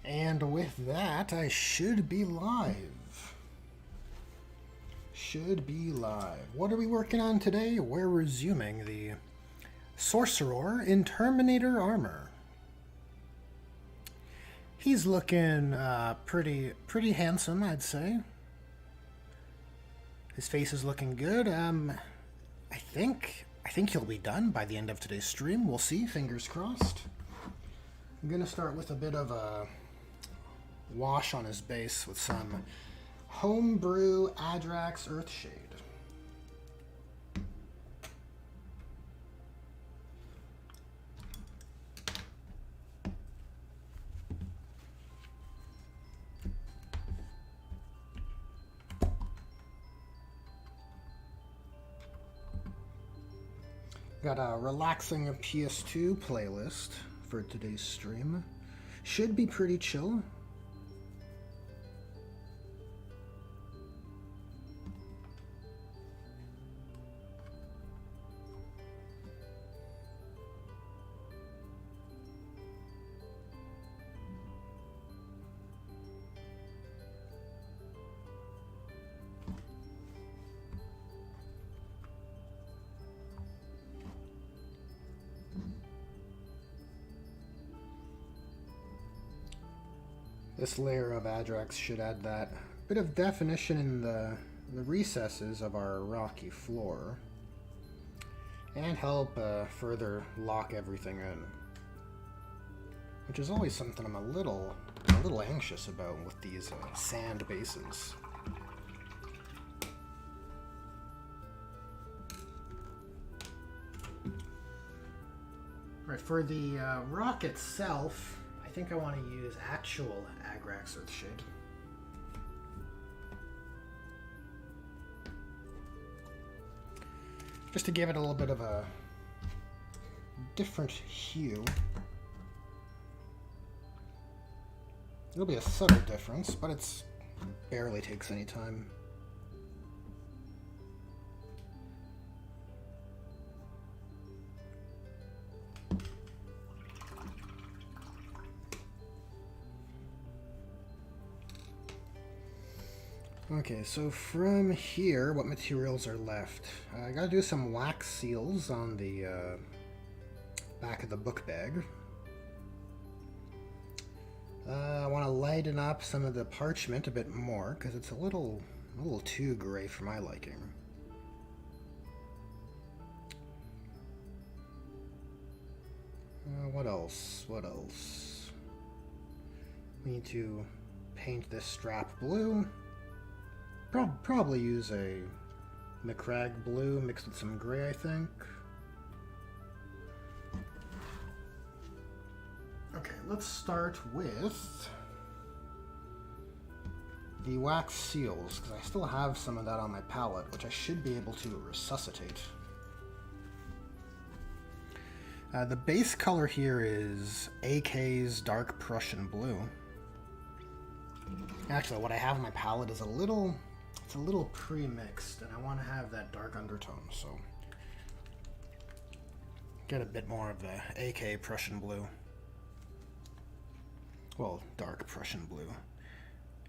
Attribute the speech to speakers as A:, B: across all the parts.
A: And with that, I should be live. Should be live. What are we working on today? We're resuming the Sorcerer in Terminator armor. He's looking pretty handsome, I'd say. His face is looking good. I think he'll be done by the end of today's stream. We'll see. Fingers crossed. I'm gonna start with a bit of a wash on his base with some Homebrew Adrax Earthshade. Got a relaxing PS2 playlist for today's stream. Should be pretty chill. This layer of Adrax should add that bit of definition in the recesses of our rocky floor and help further lock everything in, which is always something I'm a little anxious about with these sand bases. Right, for the rock itself, I think I want to use actual Adrax Earthshade. Just to give it a little bit of a different hue. It'll be a subtle difference, but it's barely takes any time. Okay, so from here, what materials are left? I gotta do some wax seals on the back of the book bag. I want to lighten up some of the parchment a bit more because it's a little too gray for my liking. What else? What else? We need to paint this strap blue. Probably use a Macragge blue mixed with some gray, I think. Okay, let's start with the wax seals, because I still have some of that on my palette, which I should be able to resuscitate. The base color here is AK's Dark Prussian Blue. Actually, what I have on my palette is a little pre-mixed, and I want to have that dark undertone, so get a bit more of the AK Prussian Blue. Well, dark Prussian Blue.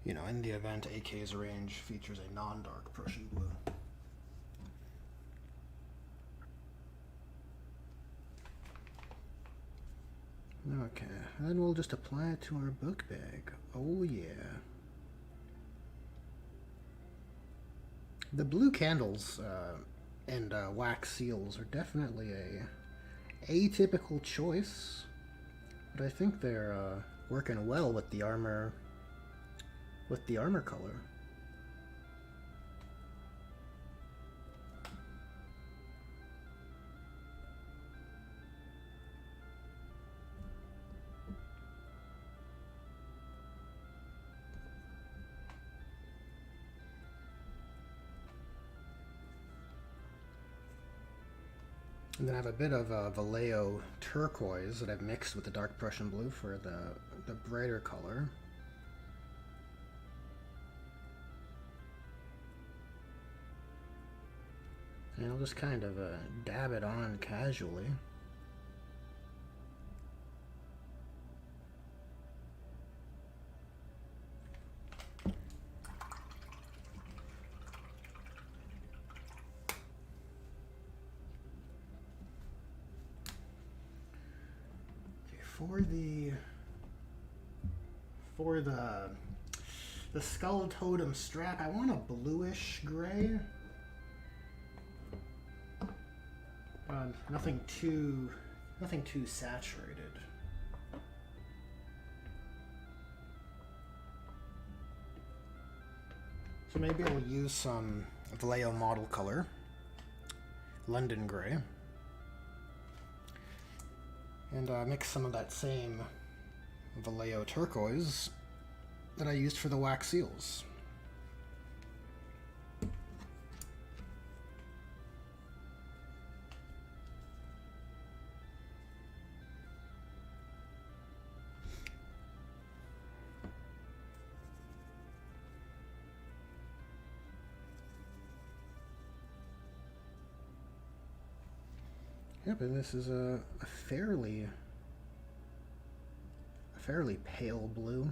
A: You know, in the event AK's range features a non-dark Prussian Blue. Okay, then we'll just apply it to our book bag. Oh yeah. The blue candles and wax seals are definitely a atypical choice, but I think they're working well with the armor color. And then I have a bit of Vallejo turquoise that I've mixed with the dark Prussian blue for the brighter color. And I'll just kind of dab it on casually. For the skull totem strap, I want a bluish gray. Nothing too saturated. So maybe I'll use some Vallejo model color, London gray, and mix some of that same Vallejo turquoise that I used for the wax seals. Yep, and this is a fairly pale blue.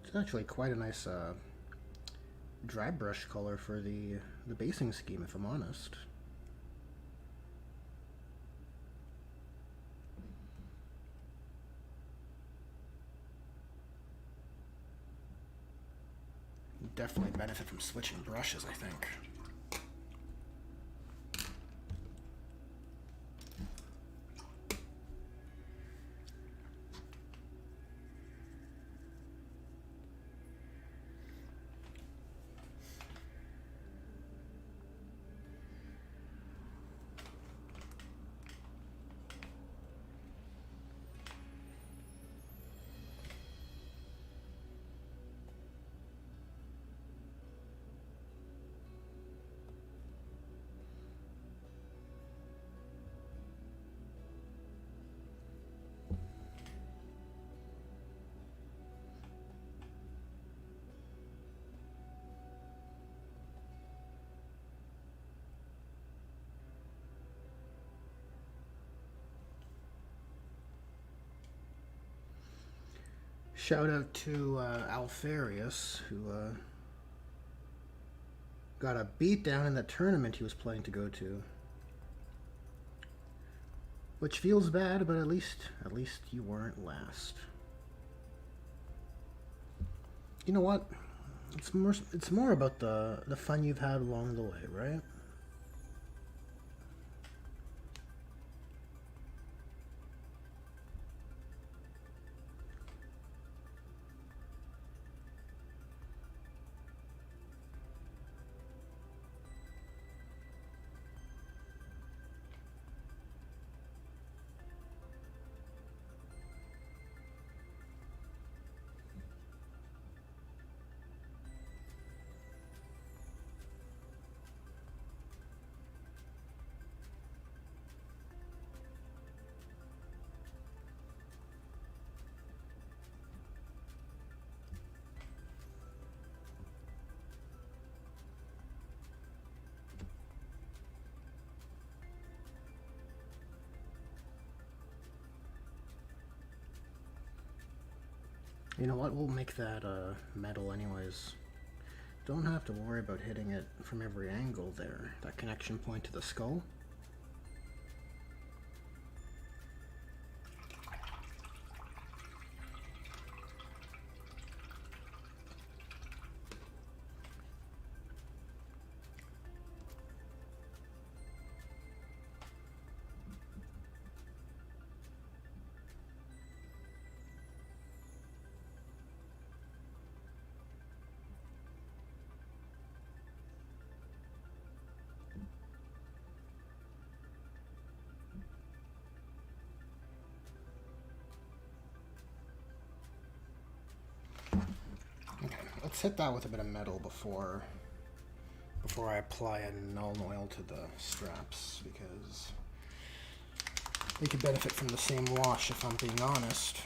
A: It's actually quite a nice dry brush color for the basing scheme, if I'm honest. Definitely benefit from switching brushes, I think. Shout out to Alfarius, who got a beat down in the tournament he was planning to go to. Which feels bad, but at least you weren't last. You know what? It's more about the fun you've had along the way, right? You know what? We'll make that metal anyways. Don't have to worry about hitting it from every angle there. That connection point to the skull. Let's hit that with a bit of metal before I apply a Nuln Oil to the straps, because they could benefit from the same wash, if I'm being honest.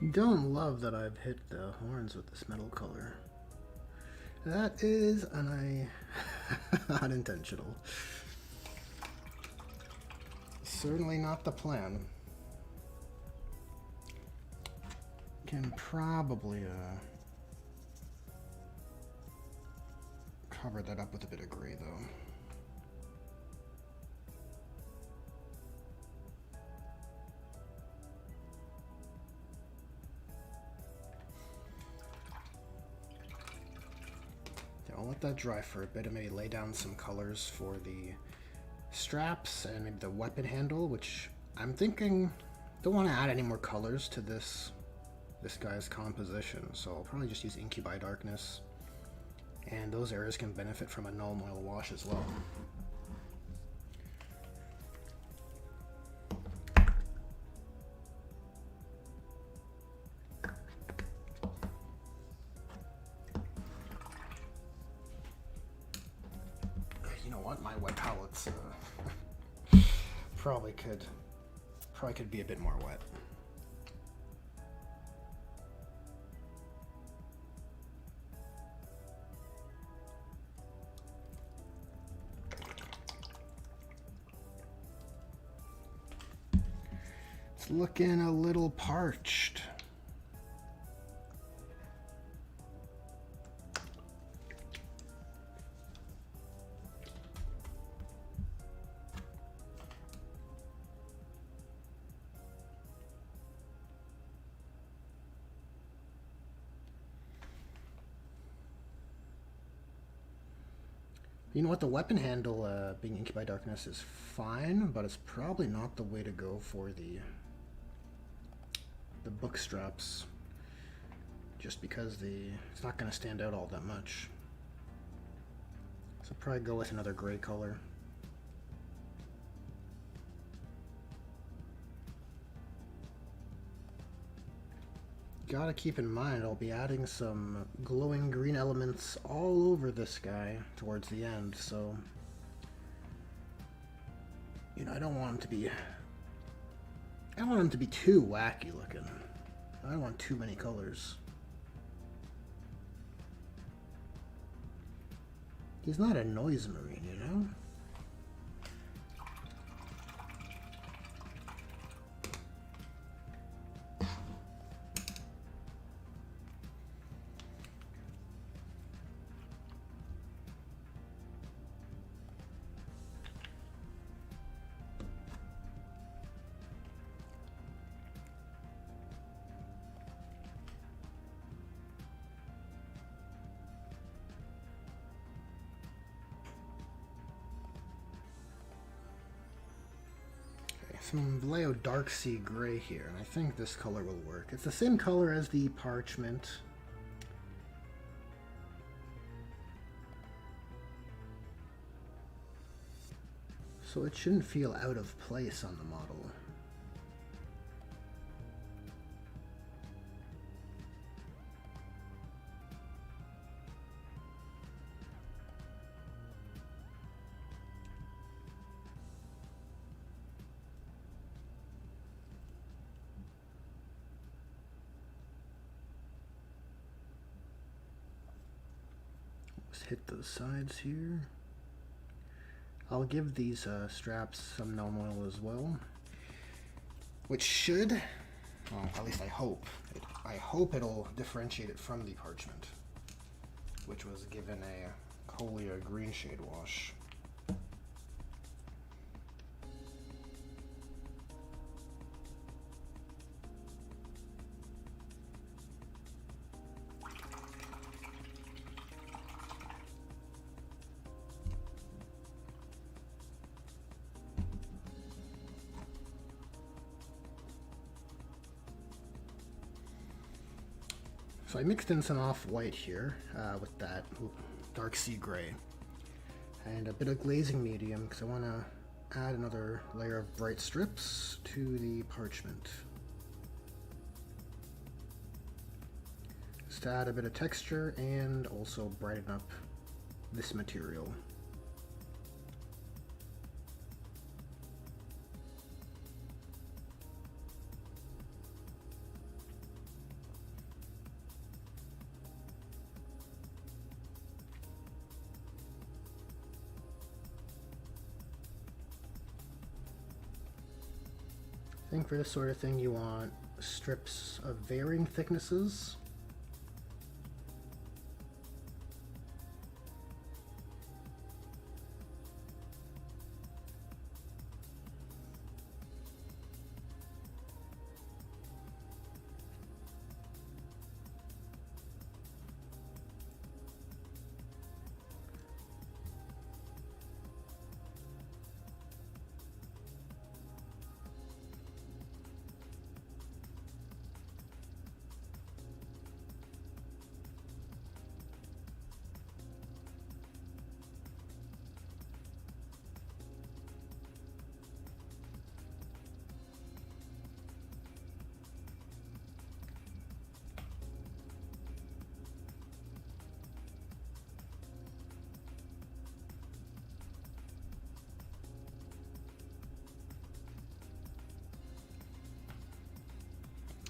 A: Don't love that I've hit the horns with this metal color. That is unintentional. Certainly not the plan. Can probably cover that up with a bit of gray though. I'll let that dry for a bit and maybe lay down some colors for the straps and maybe the weapon handle, which I'm thinking don't want to add any more colors to this guy's composition, so I'll probably just use Incubi Darkness, and those areas can benefit from a Null Oil wash as well. You know what, my wet palettes probably could be a bit more wet. It's looking a little parched. You know what, the weapon handle being Incubi Darkness is fine, but it's probably not the way to go for the book straps, just because it's not going to stand out all that much. So probably go with another gray color. Gotta keep in mind I'll be adding some glowing green elements all over this guy towards the end, so you know, I don't want him to be too wacky looking. I don't want too many colors. He's not a noise marine, you know? Some Vallejo Darksea Gray here, and I think this color will work. It's the same color as the parchment. So it shouldn't feel out of place on the model. Hit those sides here. I'll give these straps some Null Oil as well, which should, well, at least I hope it'll differentiate it from the parchment, which was given a wholly a green shade wash. So I mixed in some off-white here with that Darksea Gray and a bit of glazing medium because I want to add another layer of bright strips to the parchment. Just to add a bit of texture and also brighten up this material. I think for this sort of thing you want strips of varying thicknesses.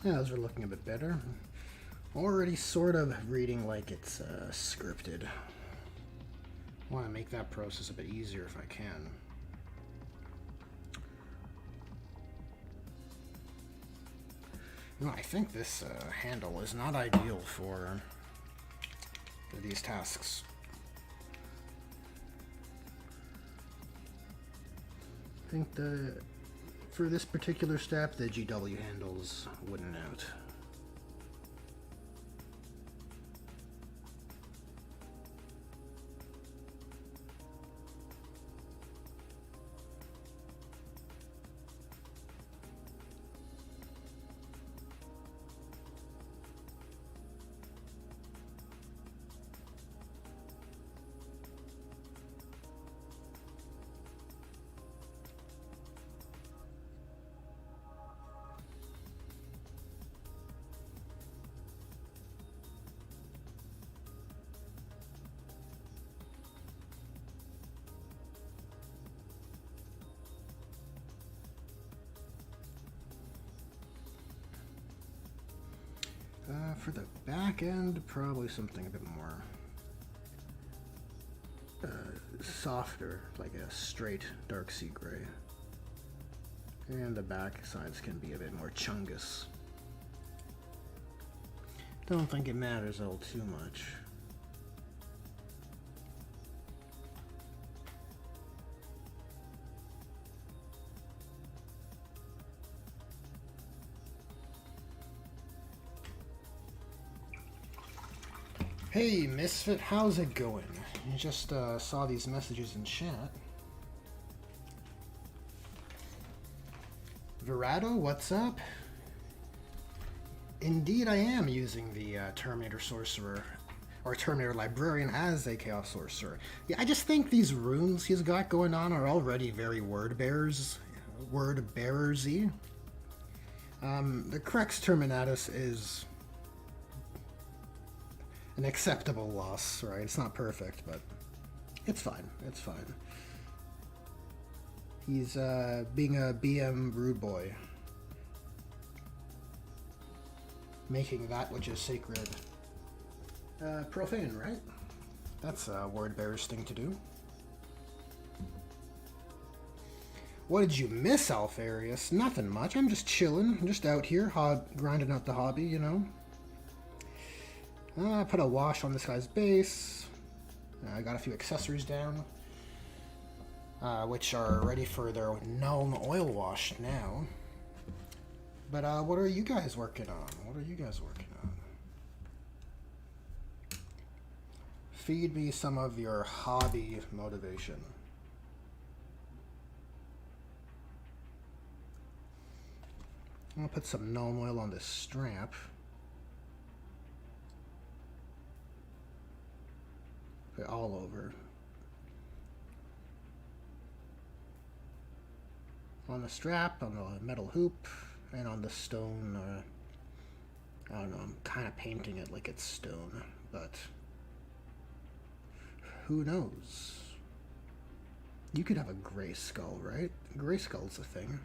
A: Yeah, those are looking a bit better. Already sort of reading like it's scripted. I want to make that process a bit easier if I can. You know, I think this handle is not ideal for these tasks. I think for this particular step, the GW handles wouldn't out. For the back end, probably something a bit more softer, like a straight dark sea gray. And the back sides can be a bit more chungus. Don't think it matters all too much. Hey Misfit, how's it going? You just saw these messages in chat. Verado, what's up? Indeed, I am using the Terminator Sorcerer, or Terminator Librarian as a Chaos Sorcerer. Yeah, I just think these runes he's got going on are already very word-bearersy. The Crex Terminatus is an acceptable loss, right? It's not perfect, but it's fine. It's fine. He's being a BM rude boy. Making that which is sacred profane, right? That's a word bearer's thing to do. What did you miss, Alfarius? Nothing much. I'm just chilling. I'm just out here, grinding out the hobby, you know. I put a wash on this guy's base. I got a few accessories down, which are ready for their known oil wash now. But what are you guys working on? What are you guys working on? Feed me some of your hobby motivation. I'm gonna put some gnome oil on this strap. Put it all over. On the strap, on the metal hoop, and on the stone. I don't know, I'm kind of painting it like it's stone, but who knows? You could have a gray skull, right? Gray skull's a thing.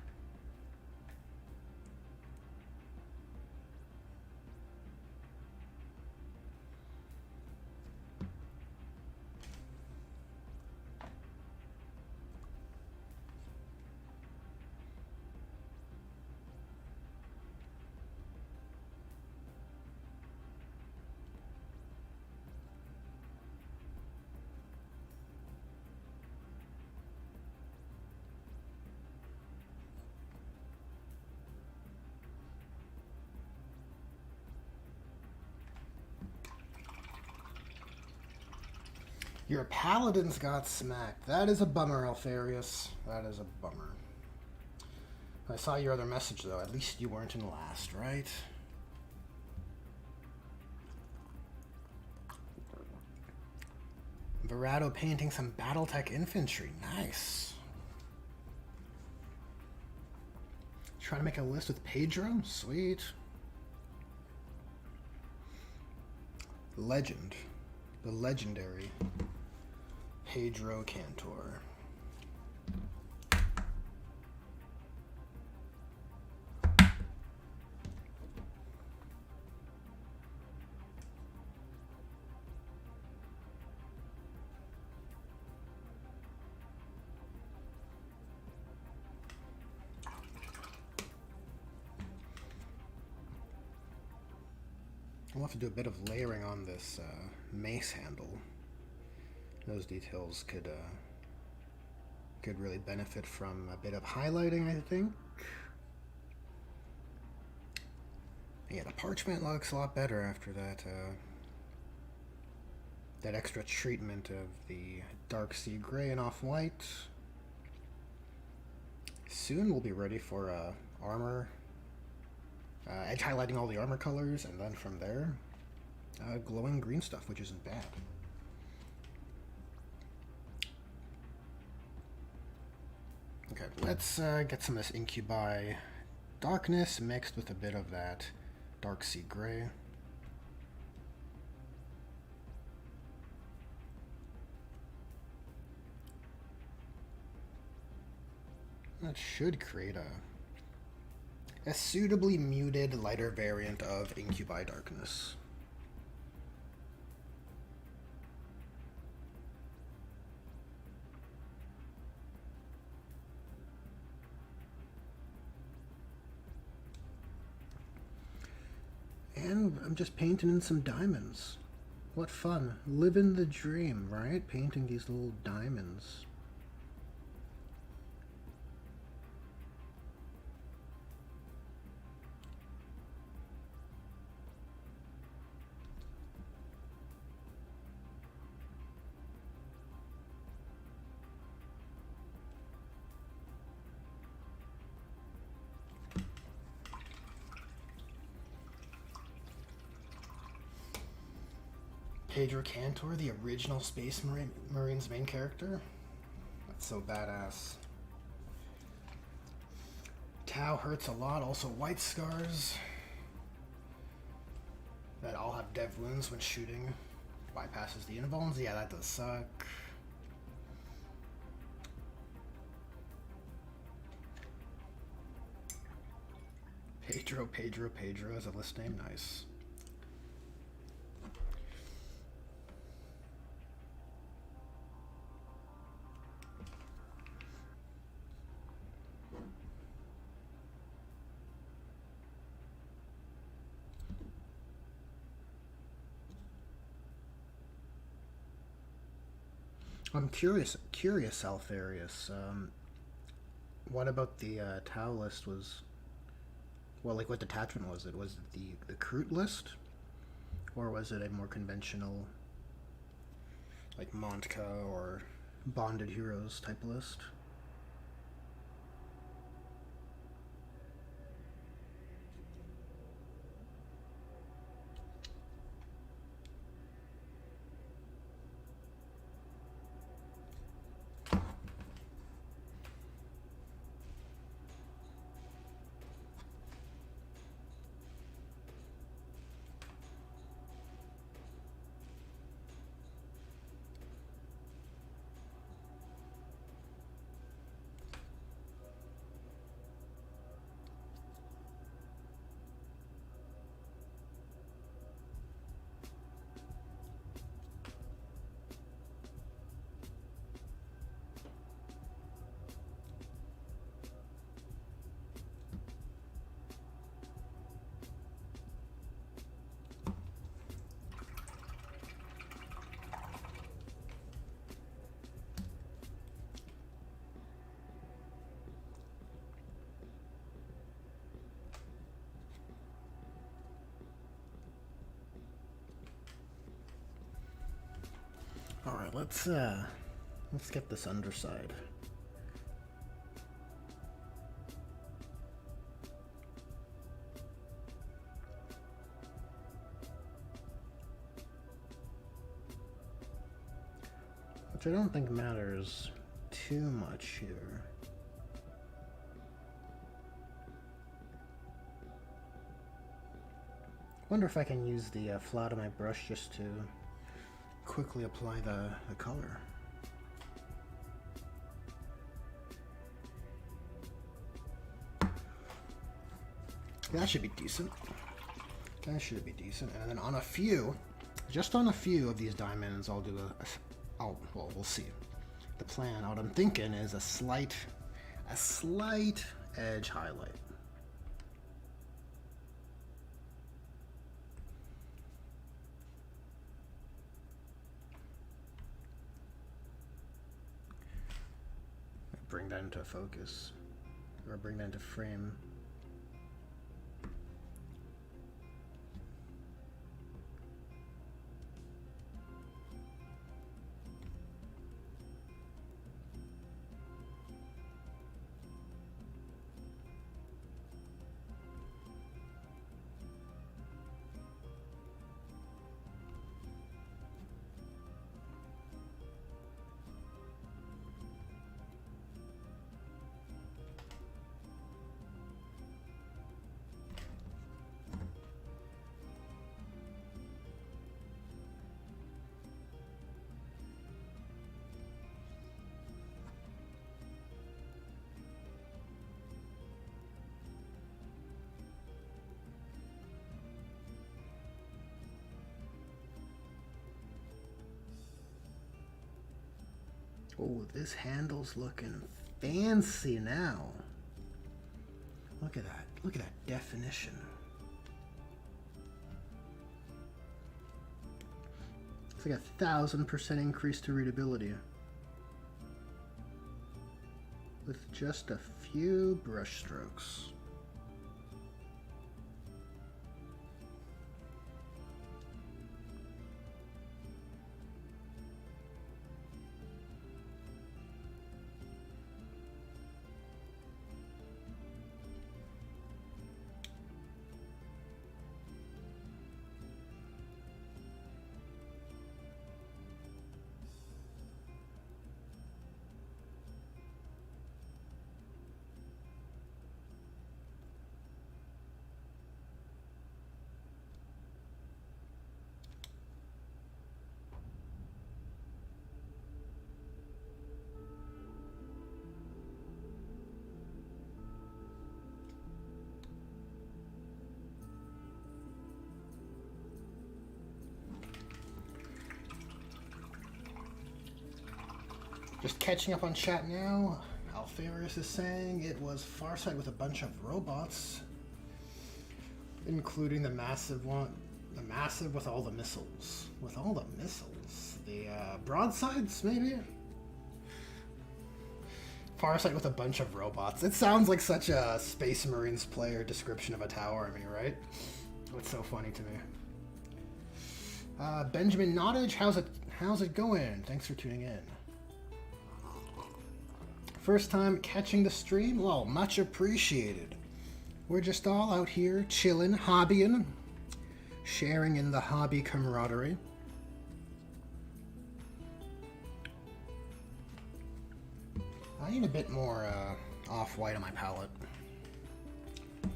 A: Your paladins got smacked. That is a bummer, Alfarius. That is a bummer. I saw your other message, though. At least you weren't in last, right? Verado painting some Battletech infantry. Nice. Trying to make a list with Pedro? Sweet. Legend. The legendary Pedro Cantor. We'll have to do a bit of layering on this mace handle. Those details could really benefit from a bit of highlighting, I think. Yeah, the parchment looks a lot better after that that extra treatment of the dark sea gray and off-white. Soon we'll be ready for armor. Edge highlighting all the armor colors, and then from there, glowing green stuff, which isn't bad. Okay, let's get some of this Incubi darkness mixed with a bit of that dark sea gray. That should create a suitably muted, lighter variant of Incubi Darkness. And I'm just painting in some diamonds. What fun. Living the dream, right? Painting these little diamonds. Pedro Cantor, the original Space Marines main character. That's so badass. Tau hurts a lot, also white scars. That all have dev wounds when shooting. Bypasses the invulns. Yeah, that does suck. Pedro as a list name. Nice. I'm curious, Alfarius. What about the Tau list was? Well, like what detachment was it? Was it the Kroot list, or was it a more conventional, like Montka or Bonded Heroes type list? let's get this underside. Which I don't think matters too much here. Wonder if I can use the flat of my brush just to quickly apply the color. That should be decent. That should be decent. And then on a few, just on a few of these diamonds, I'll do well, we'll see. The plan, what I'm thinking is a slight edge highlight. Bring that into focus, or bring that into frame. Oh, this handle's looking fancy now. Look at that. Look at that definition. It's like 1,000% increase to readability. With just a few brush strokes. Just catching up on chat now. Alpharius is saying it was Farsight with a bunch of robots, including the massive one, the massive with all the missiles. With all the missiles, the broadsides maybe. Farsight with a bunch of robots. It sounds like such a Space Marines player description of a tower army, right? It's so funny to me. Benjamin Nottage, how's it going? Thanks for tuning in. First time catching the stream? Well, much appreciated. We're just all out here chilling, hobbying, sharing in the hobby camaraderie. I need a bit more off-white on my palette. I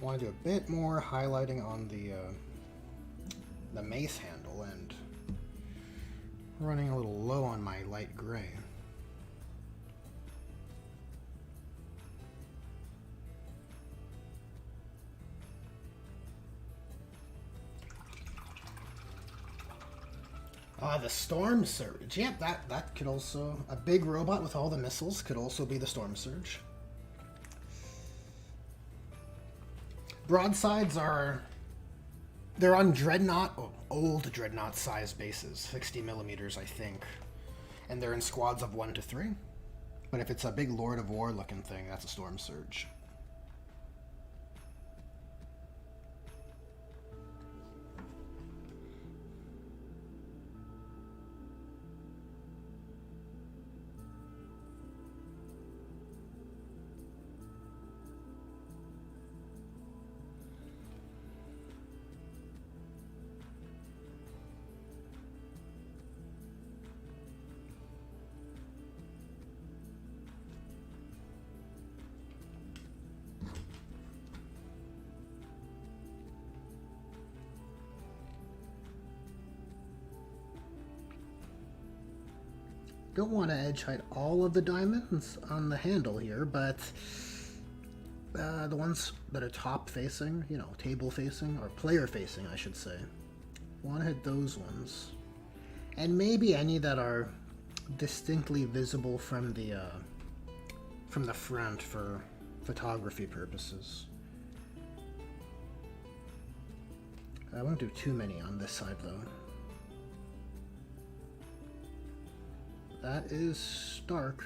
A: want to do a bit more highlighting on the mace handle and running a little low on my light gray. The Storm Surge. Yep, that could also... A big robot with all the missiles could also be the Storm Surge. Broadsides are... They're on Dreadnought, old Dreadnought size bases. 60 millimeters, I think. And they're in squads of 1 to 3. But if it's a big Lord of War looking thing, that's a Storm Surge. don't want to edge height all of the diamonds on the handle here, but the ones that are top facing, you know, table facing, or player facing, I should say. Want to hit those ones. And maybe any that are distinctly visible from the front for photography purposes. I won't do too many on this side though. That is Stark.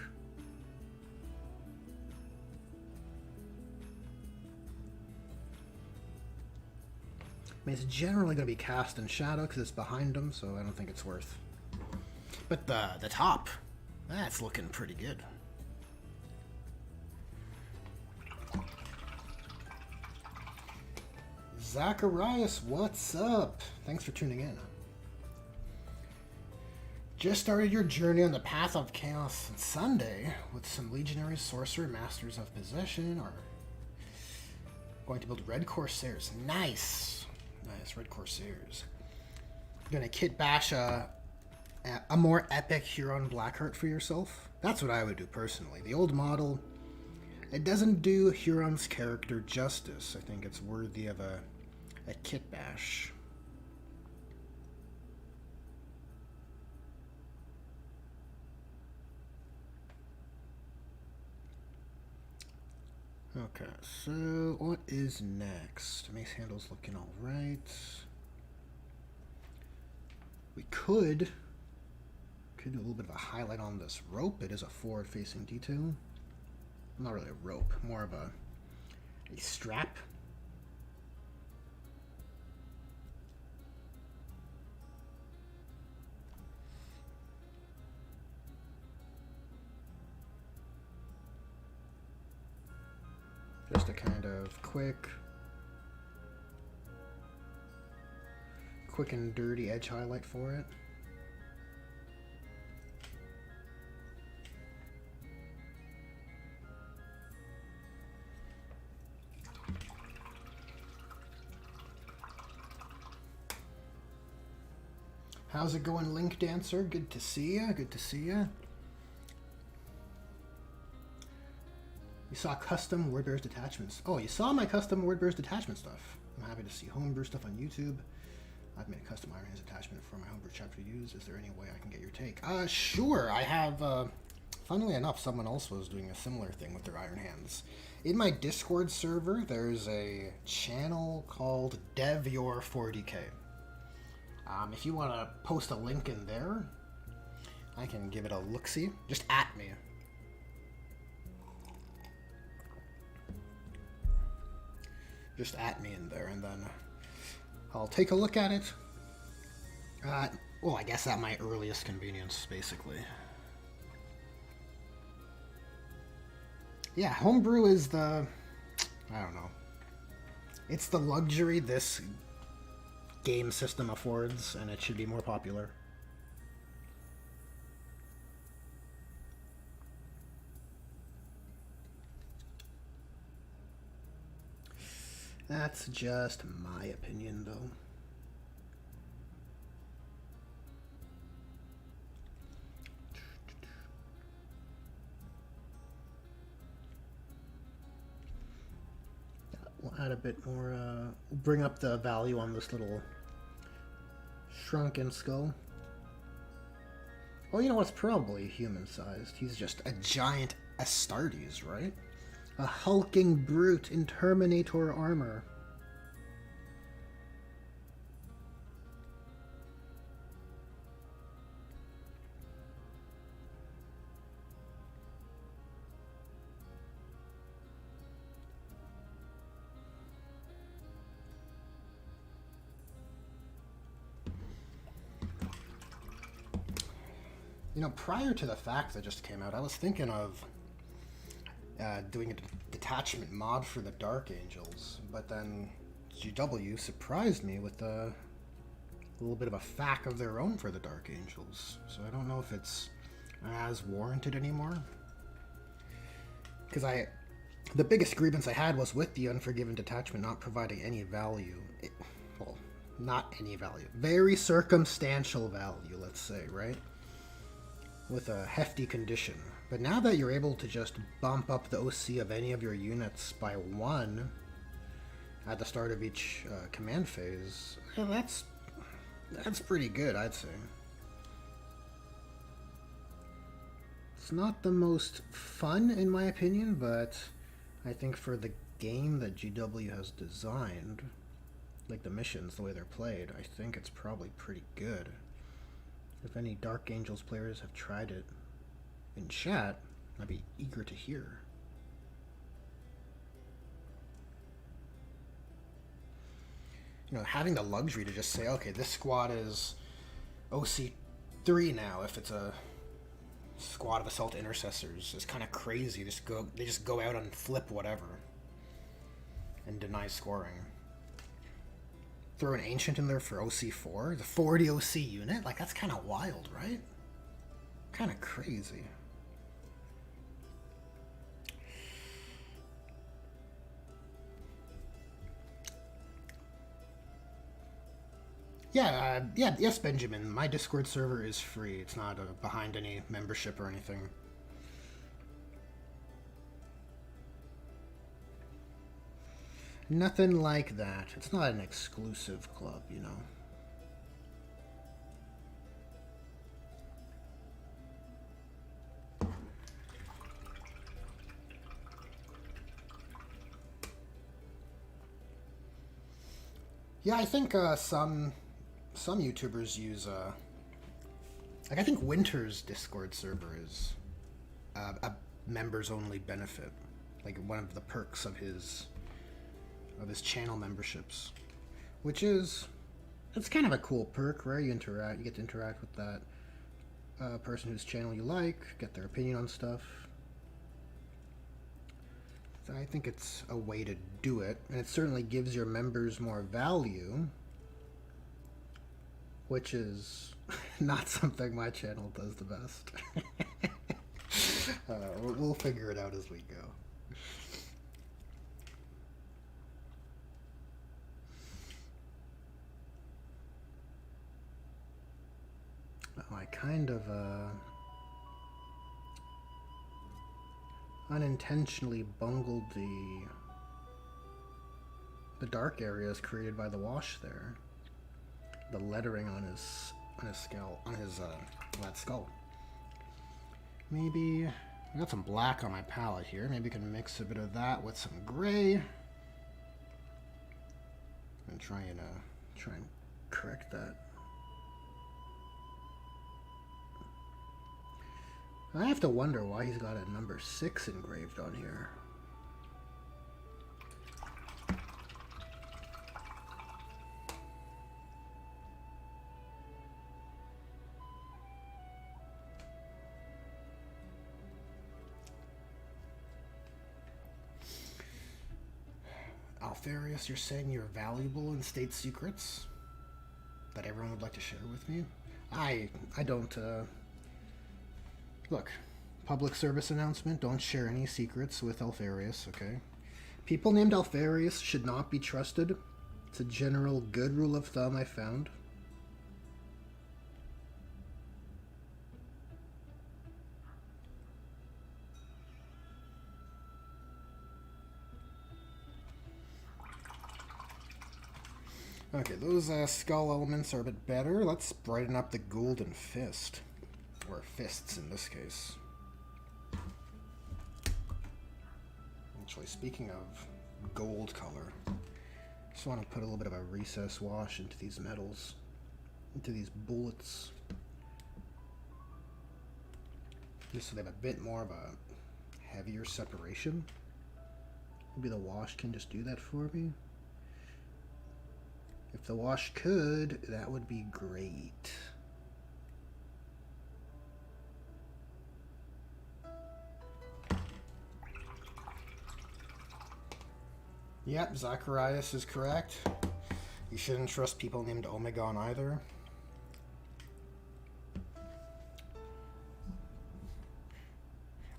A: I mean, it's generally going to be cast in shadow because it's behind him, so I don't think it's worth. But the top, that's looking pretty good. Zacharias, what's up? Thanks for tuning in. Just started your journey on the path of chaos on Sunday with some legionary sorcerer masters of possession are going to build red corsairs. Nice. Nice, red corsairs. Gonna kit bash a more epic Huron Blackheart for yourself. That's what I would do personally. The old model, it doesn't do Huron's character justice. I think it's worthy of a kit bash. Okay, so what is next? Mace handle's looking all right. We could do a little bit of a highlight on this rope. It is a forward-facing detail. Not really a rope, more of a strap. Just a kind of quick and dirty edge highlight for it. How's it going, Link Dancer? Good to see ya. Good to see ya. You saw custom Wordbear's detachments. Oh, you saw my custom Wordbear's detachment stuff. I'm happy to see homebrew stuff on YouTube. I've made a custom Iron Hands attachment for my homebrew chapter to use. Is there any way I can get your take? Sure. I have, funnily enough, someone else was doing a similar thing with their Iron Hands. In my Discord server, there's a channel called DevYour40k. If you want to post a link in there, I can give it a look-see. Just at me. Just at me in there, and then I'll take a look at it. Well, I guess at my earliest convenience, basically. Yeah, homebrew is the... I don't know. It's the luxury this game system affords, and it should be more popular. That's just my opinion, though. We'll add a bit more, bring up the value on this little shrunken skull. Oh, you know what's probably human-sized? He's just a giant Astartes, right? A hulking brute in Terminator armor. You know, prior to the fact that just came out, I was thinking of doing a detachment mod for the Dark Angels, but then GW surprised me with a little bit of a FAQ of their own for the Dark Angels, so I don't know if it's as warranted anymore. Because the biggest grievance I had was with the Unforgiven detachment not providing any value. Well, not any value. Very circumstantial value, let's say, right? with a hefty condition. But now that you're able to just bump up the OC of any of your units by 1 at the start of each command phase, that's pretty good, I'd say. It's not the most fun, in my opinion, but I think for the game that GW has designed, like the missions, the way they're played, I think it's probably pretty good. If any Dark Angels players have tried it in chat, I'd be eager to hear. You know, having the luxury to just say, okay, this squad is OC3 now, if it's a squad of assault intercessors, is kind of crazy. They just go out and flip whatever and deny scoring. Throw an ancient in there for OC4, the 40 OC unit, like that's kind of wild, right? Kind of crazy. Yes, Benjamin. My Discord server is free. It's not behind any membership or anything. Nothing like that. It's not an exclusive club, you know. Yeah, I think some YouTubers use like I think Winter's Discord server is a members only benefit, like one of the perks of his channel memberships, which is, it's kind of a cool perk, right? You get to interact with that person whose channel you like, get their opinion on stuff. So I think it's a way to do it, and it certainly gives your members more value, which is not something my channel does the best. We'll figure it out as we go. I kind of unintentionally bungled the dark areas created by the wash there. The lettering on his skull, that skull. Maybe I got some black on my palette here. Maybe we can mix a bit of that with some gray and try and correct that. I have to wonder why he's got a number 6 engraved on here. Alfarius, you're saying you're valuable in state secrets that everyone would like to share with me? I don't, Look, public service announcement, don't share any secrets with Alfarius, okay? People named Alfarius should not be trusted. It's a general good rule of thumb I found. Okay, those skull elements are a bit better. Let's brighten up the golden fist. Or fists in this case. Actually, speaking of gold color, just want to put a little bit of a recess wash into these metals, into these bullets, just so they have a bit more of a heavier separation. Maybe the wash can just do that for me. If the wash could, that would be great. Yep, Zacharias is correct. You shouldn't trust people named Omegon either.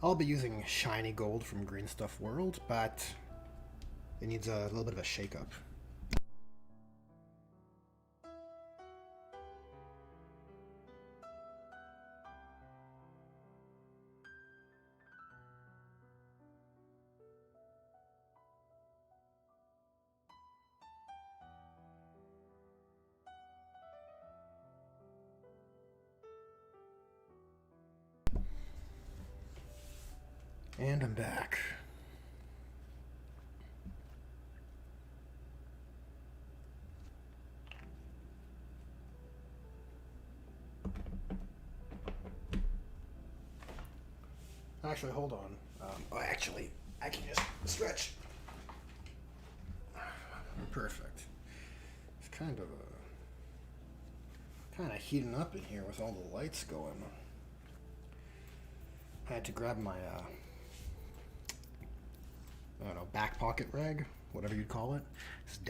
A: I'll be using shiny gold from Green Stuff World, but it needs a little bit of a shake-up. And I'm back. Actually, hold on. Actually, I can just stretch. Perfect. It's kind of heating up in here with all the lights going. I had to grab my I don't know, back pocket rag, whatever you'd call it. Just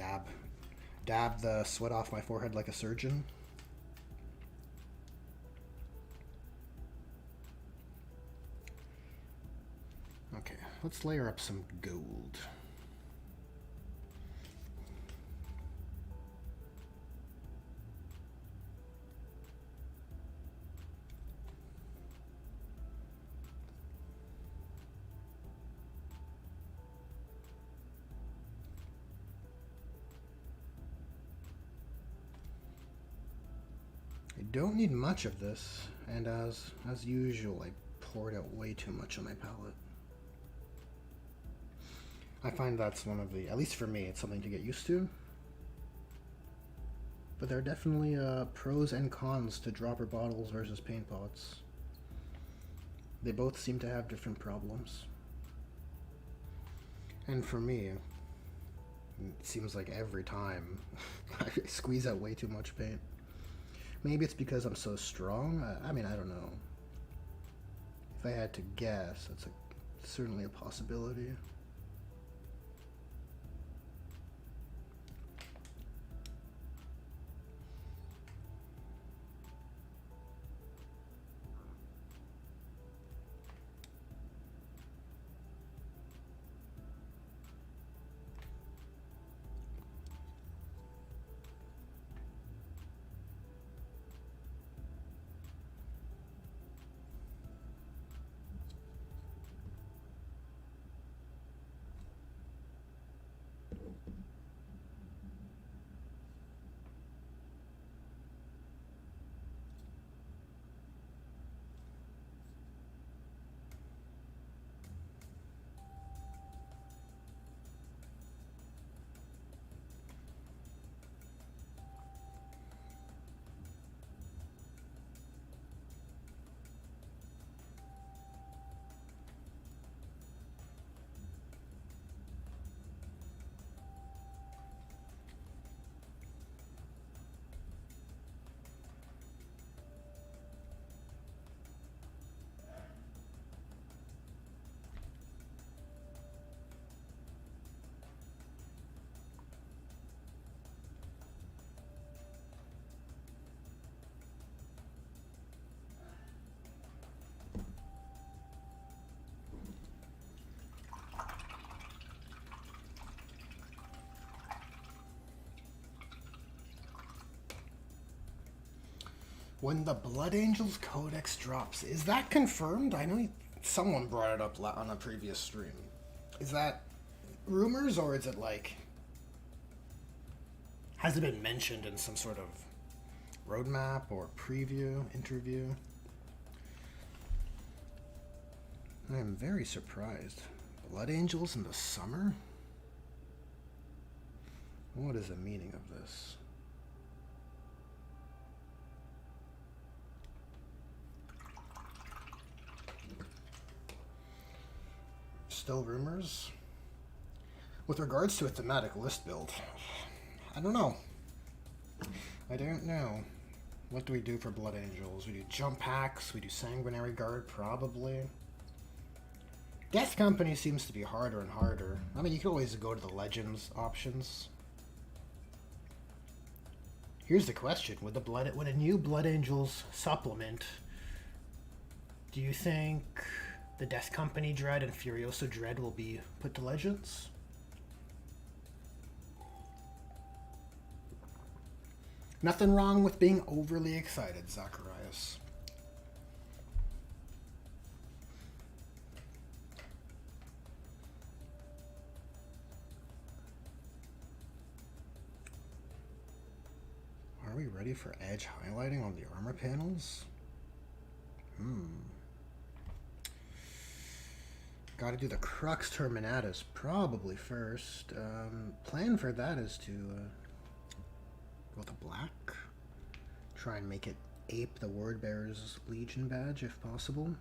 A: dab the sweat off my forehead like a surgeon. Okay, let's layer up some gold. I don't need much of this, and as usual, I poured out way too much on my palette. I find that's one of the, at least for me, it's something to get used to. But there are definitely pros and cons to dropper bottles versus paint pots. They both seem to have different problems. And for me, it seems like every time I squeeze out way too much paint. Maybe it's because I'm so strong. I mean, I don't know. If I had to guess, that's certainly a possibility. When the Blood Angels Codex drops, is that confirmed? I know someone brought it up on a previous stream. Is that rumors, or is it like... has it been mentioned in some sort of roadmap or preview, interview? I am very surprised. Blood Angels in the summer? What is the meaning of this? Still rumors? With regards to a thematic list build, I don't know. I don't know. What do we do for Blood Angels? We do jump packs, we do Sanguinary Guard, probably. Death Company seems to be harder and harder. I mean, you could always go to the Legends options. Here's the question. Would a new Blood Angels supplement, do you think the Death Company Dread and Furiosa Dread will be put to Legends? Nothing wrong with being overly excited, Zacharias. Are we ready for edge highlighting on the armor panels? Gotta do the Crux Terminatus probably first. Plan for that is to go with a black. Try and make it ape the Wordbearer's Legion badge if possible.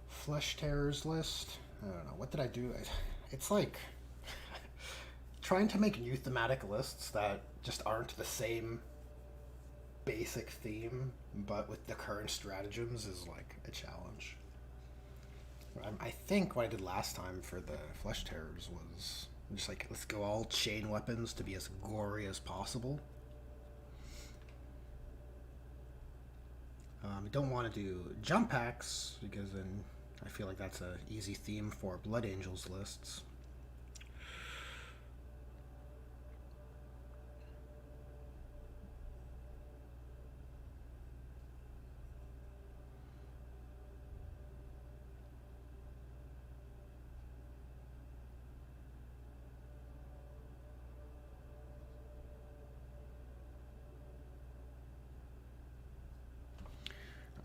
A: Flesh Terrors list. I don't know. What did I do? It's like trying to make new thematic lists that just aren't the same basic theme, but with the current stratagems is like a challenge. I think what I did last time for the Flesh Terrors was just like, let's go all chain weapons to be as gory as possible. Don't want to do jump packs because then I feel like that's an easy theme for Blood Angels lists.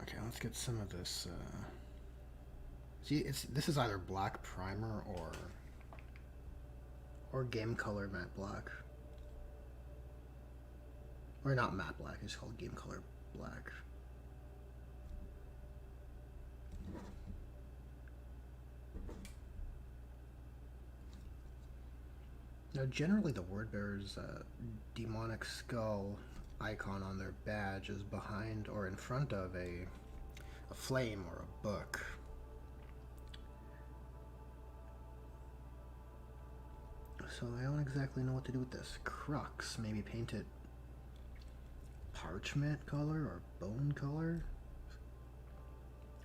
A: Okay, let's get some of this. See, this is either black primer or game color matte black, or not matte black. It's called game color black. Now, generally, the Wordbearer's demonic skull icon on their badge is behind or in front of a flame or a book. So I don't exactly know what to do with this. Crux, maybe paint it parchment color or bone color?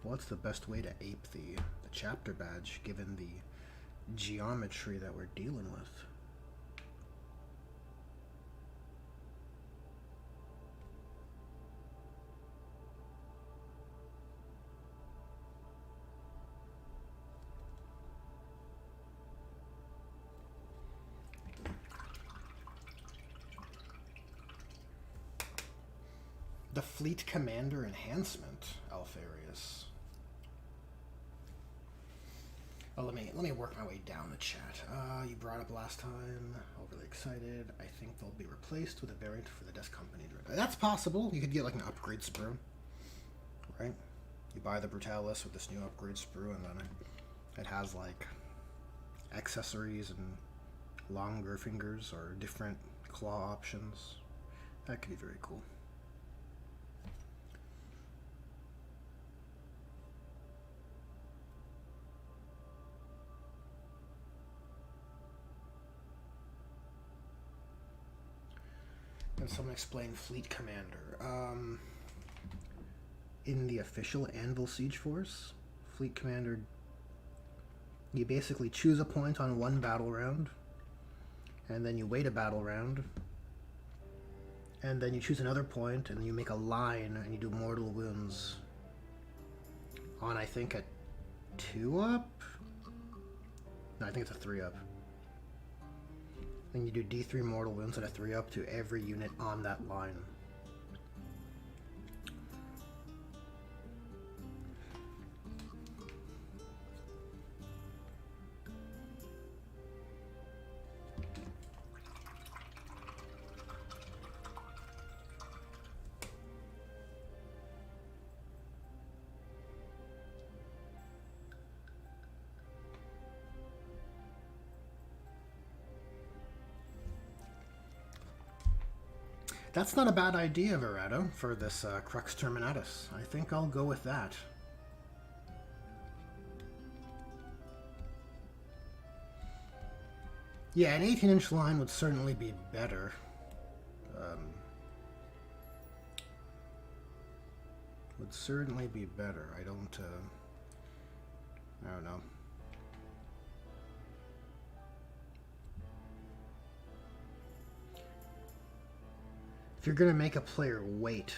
A: What's the best way to ape the chapter badge given the geometry that we're dealing with? The Fleet Commander Enhancement, Alpharius. Oh, let me work my way down the chat. You brought up last time. Overly excited. I think they'll be replaced with a variant for the Death Company. That's possible. You could get like an upgrade sprue, right? You buy the Brutalis with this new upgrade sprue, and then it has like accessories and longer fingers or different claw options. That could be very cool. Can someone explain Fleet Commander? In the official Anvil Siege Force, Fleet Commander, you basically choose a point on one battle round, and then you wait a battle round, and then you choose another point, and you make a line, and you do mortal wounds on, I think, a 2-up? No, I think it's a 3-up. Then you do D3 mortal wounds at a 3-up to every unit on that line. That's not a bad idea, Verado, for this Crux Terminatus. I think I'll go with that. Yeah, an 18-inch line would certainly be better. Would certainly be better. I don't know. If you're going to make a player wait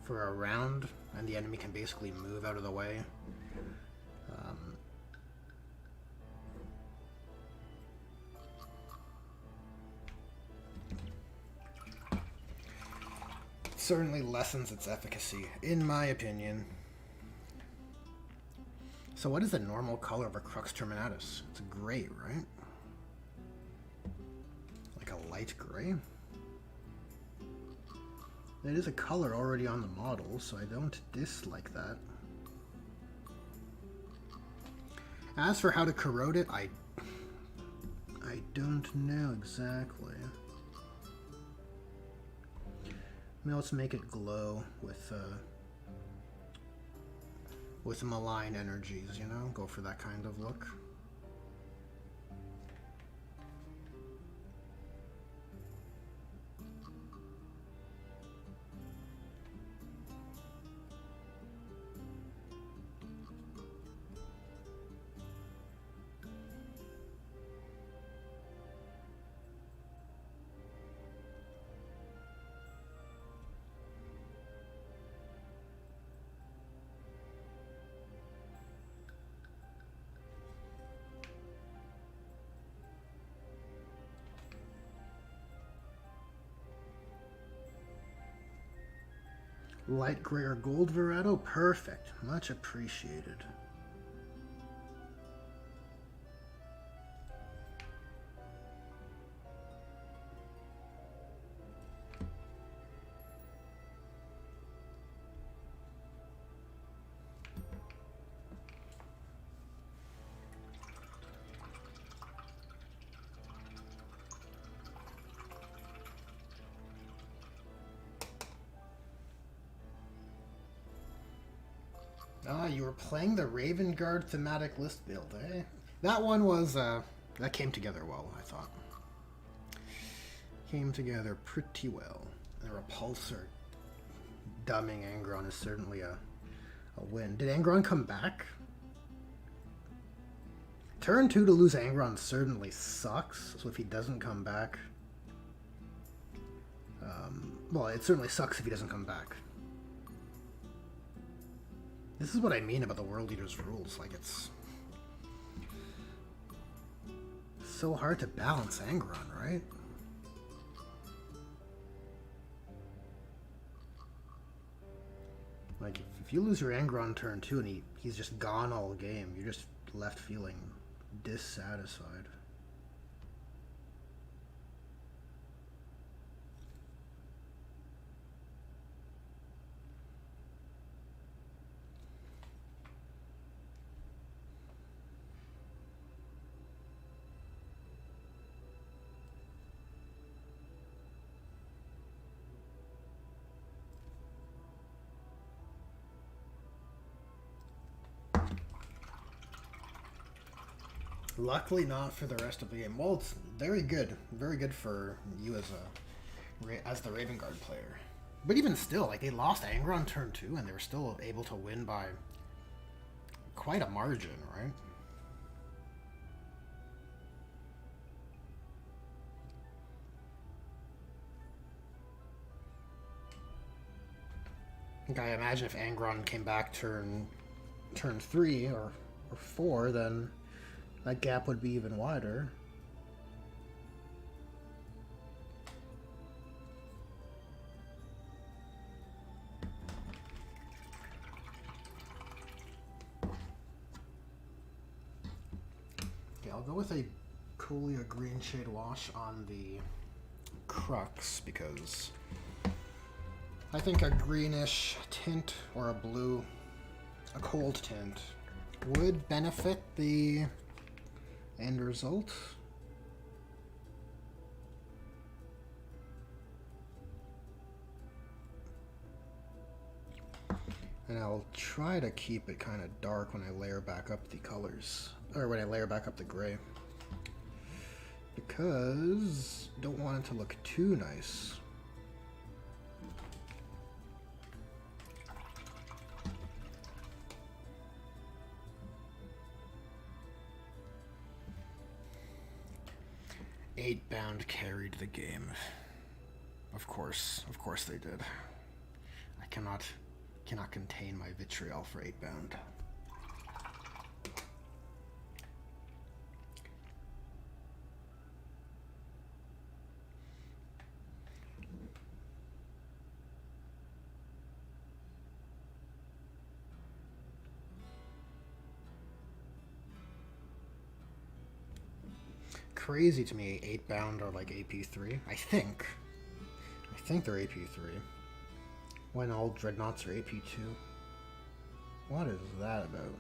A: for a round, and the enemy can basically move out of the way, certainly lessens its efficacy, in my opinion. So what is the normal color of a Crux Terminatus? It's gray, right? Like a light gray? It is a color already on the model, so I don't dislike that. As for how to corrode it, I don't know exactly. Maybe let's make it glow with malign energies, you know? Go for that kind of look. Light gray or gold Verado? Perfect. Much appreciated. Ah, you were playing the Raven Guard thematic list build, eh? That one was, that came together well, I thought. Came together pretty well. The Repulsor dumbing Angron is certainly a win. Did Angron come back? Turn 2 to lose Angron certainly sucks, so if he doesn't come back... well, it certainly sucks if he doesn't come back. This is what I mean about the World Eater's rules. Like, it's so hard to balance Angron, right? Like, if you lose your Angron turn 2 and he's just gone all game, you're just left feeling dissatisfied. Luckily not for the rest of the game. Well, it's very good for you as the Raven Guard player. But even still, like, they lost Angron turn 2 and they were still able to win by quite a margin, right? Like, I imagine if Angron came back turn 3 or 4, then that gap would be even wider. Okay, I'll go with a Coolio green shade wash on the Crux because I think a greenish tint or a blue, a cold tint, would benefit the end result. And I'll try to keep it kind of dark when I layer back up the colors, or when I layer back up the gray, because don't want it to look too nice. Eightbound carried the game. Of course they did. I cannot contain my vitriol for Eightbound. crazy to me 8 bound are like AP3. I think they're AP3. When all dreadnoughts are AP2. What is that about?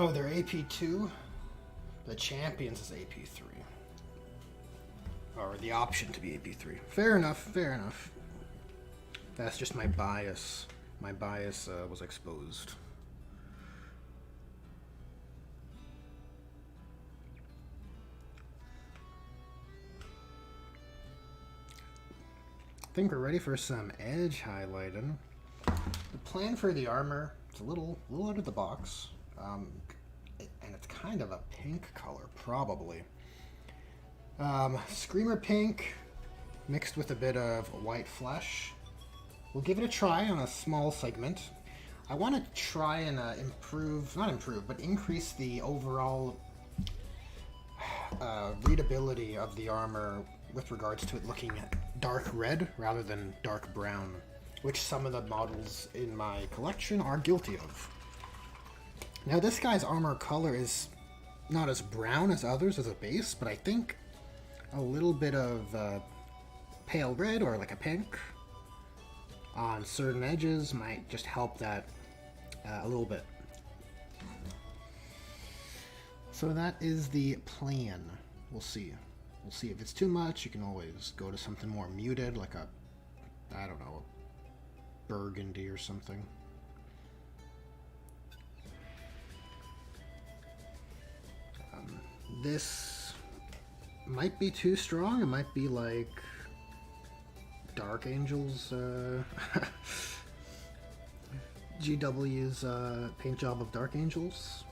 A: Oh, they're AP2? The Champions is AP3. Or the option to be AP3. Fair enough, fair enough. That's just my bias. My bias was exposed. I think we're ready for some edge highlighting. The plan for the armor, it's a little out of the box. And it's kind of a pink color, probably. Screamer pink mixed with a bit of white flesh. We'll give it a try on a small segment. I want to try and increase the overall readability of the armor with regards to it looking dark red rather than dark brown, which some of the models in my collection are guilty of. Now this guy's armor color is not as brown as others as a base, but I think a little bit of pale red or like a pink on certain edges might just help that a little bit. So that is the plan. We'll see. We'll see. If it's too much, you can always go to something more muted, like a, I don't know, a burgundy or something. This might be too strong. It might be like Dark Angels, GW's paint job of Dark Angels.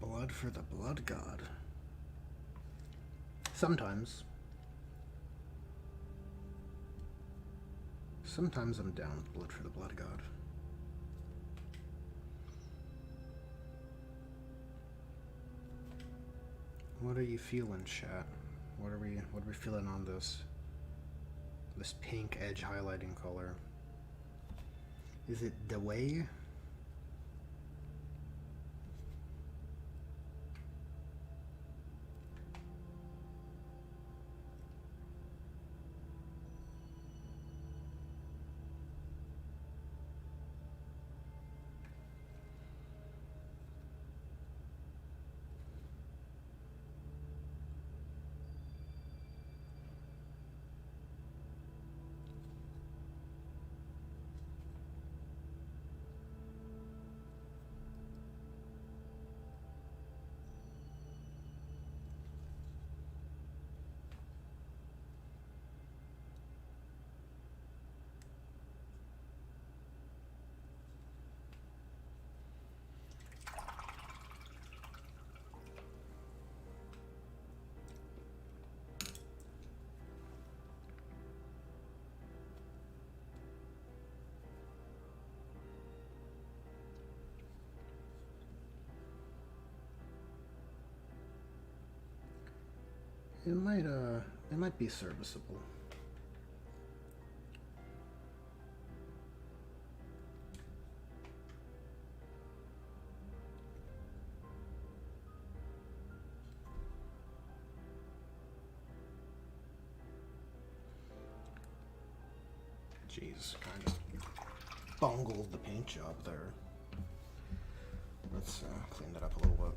A: Blood for the Blood God. Sometimes. Sometimes I'm down with Blood for the Blood God. What are you feeling, chat? What are we feeling on this pink edge highlighting color? Is it the way? it might be serviceable. Jeez, kind of bungled the paint job there. Let's clean that up a little bit.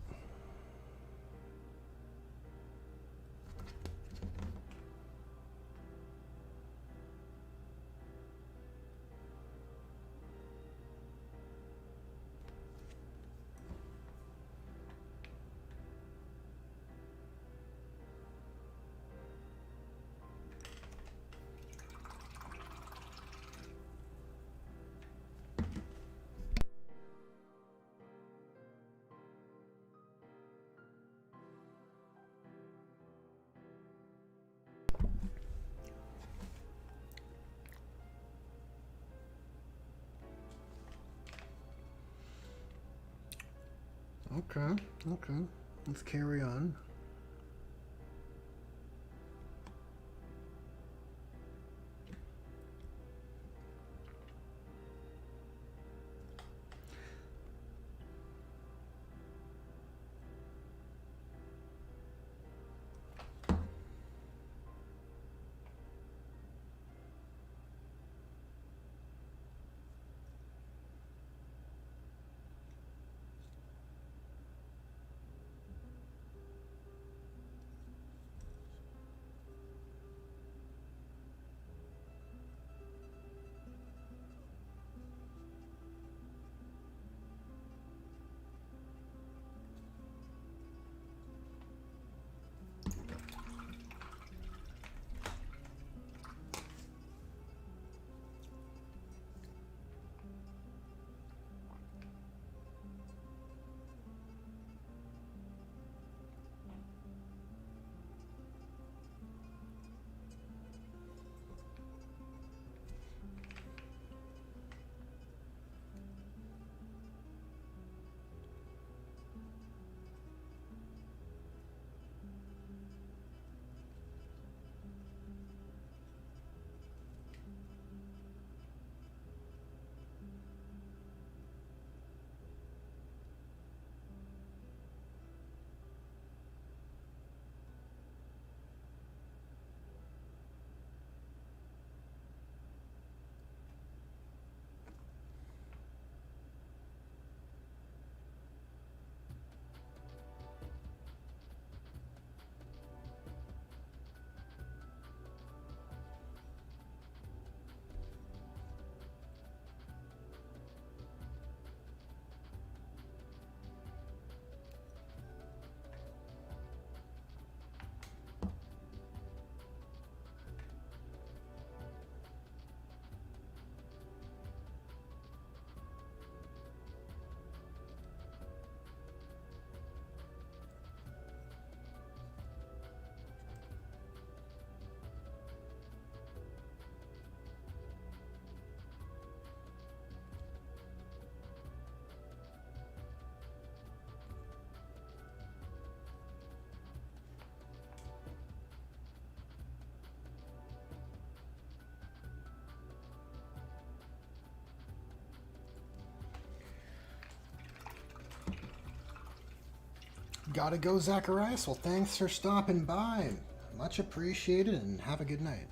A: Okay, let's carry on. Gotta go, Zacharias. Well, thanks for stopping by. Much appreciated, and have a good night.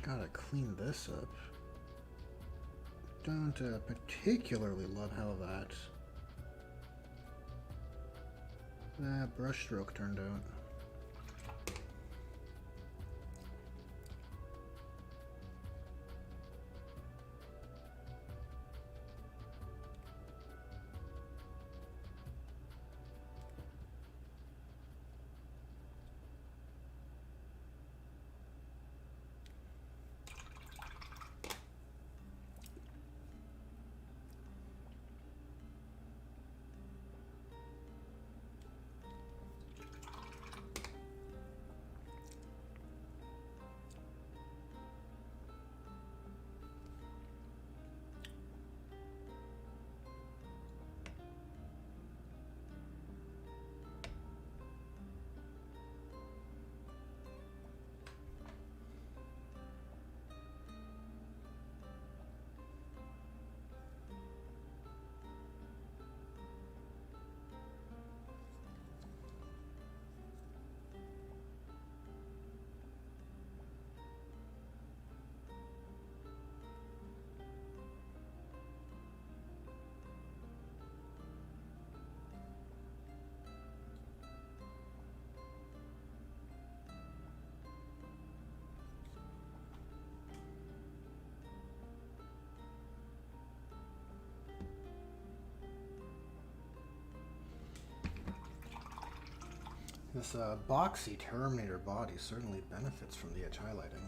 A: Gotta clean this up. Don't particularly love how that brush stroke turned out. this boxy Terminator body certainly benefits from the edge highlighting.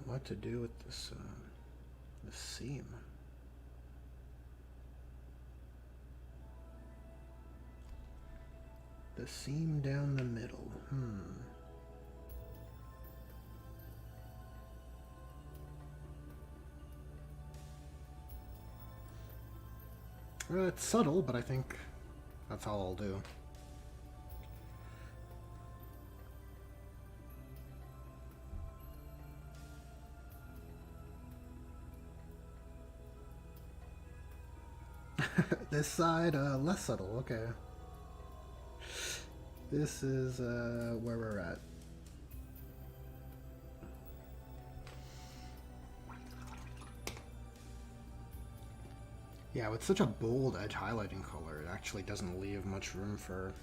A: What to do with this seam? The seam down the middle. It's subtle, but I think that's all I'll do. This side, less subtle, okay. This is where we're at. Yeah, with such a bold edge highlighting color, it actually doesn't leave much room for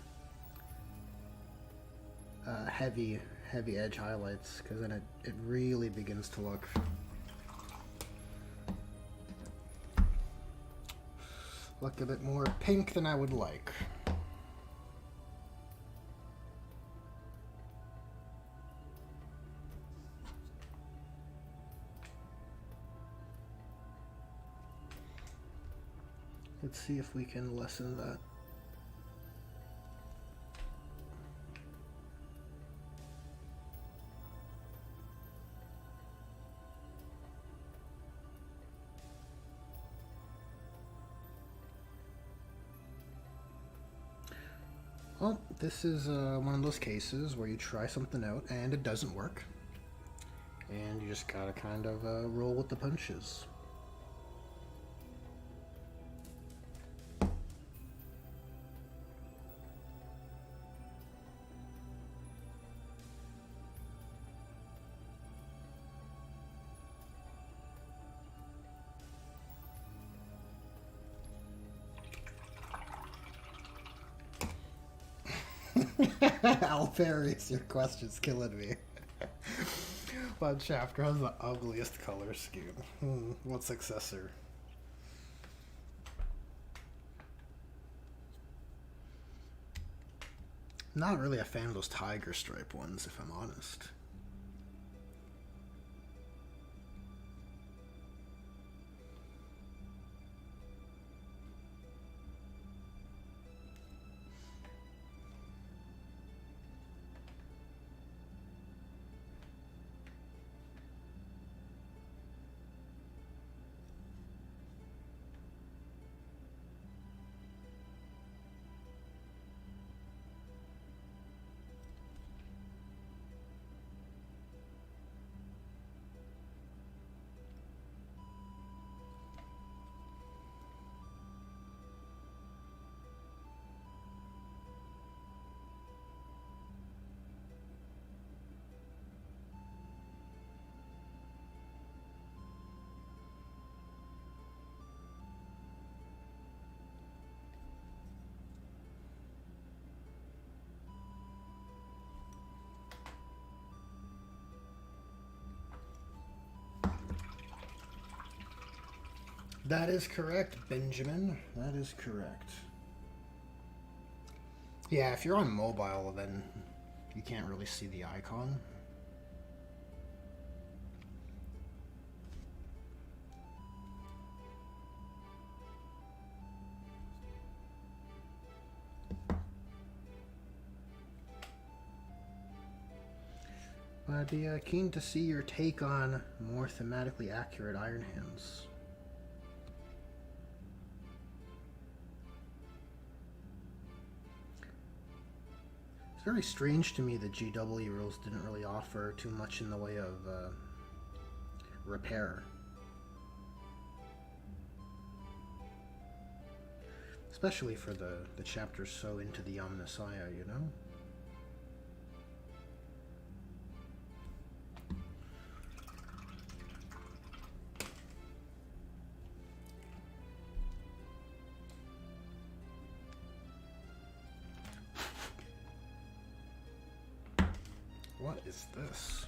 A: heavy edge highlights, because then it really begins to look a bit more pink than I would like. Let's see if we can lessen that. Well, this is one of those cases where you try something out and it doesn't work. And you just gotta kind of roll with the punches. Alpharis, your question's killing me. What chapter has the ugliest color scheme? What successor? Not really a fan of those tiger stripe ones, if I'm honest. That is correct, Benjamin. That is correct. Yeah, if you're on mobile, then you can't really see the icon. I'd be keen to see your take on more thematically accurate Iron Hands. It's very strange to me that GW rules didn't really offer too much in the way of repair. Especially for the chapters so into the Omnissiah, you know? What is this?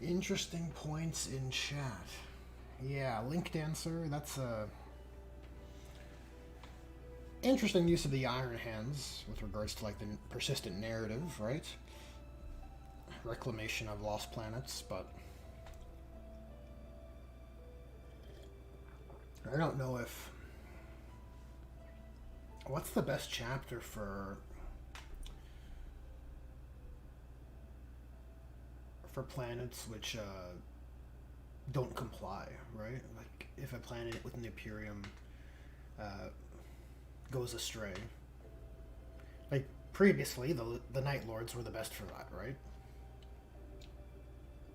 A: Interesting points in chat. Yeah, Link Dancer, that's a interesting use of the Iron Hands with regards to like the persistent narrative, right? Reclamation of lost planets, but I don't know if what's the best chapter for planets which don't comply, right? Like if a planet within the Imperium goes astray. Like previously, the Night Lords were the best for that, right?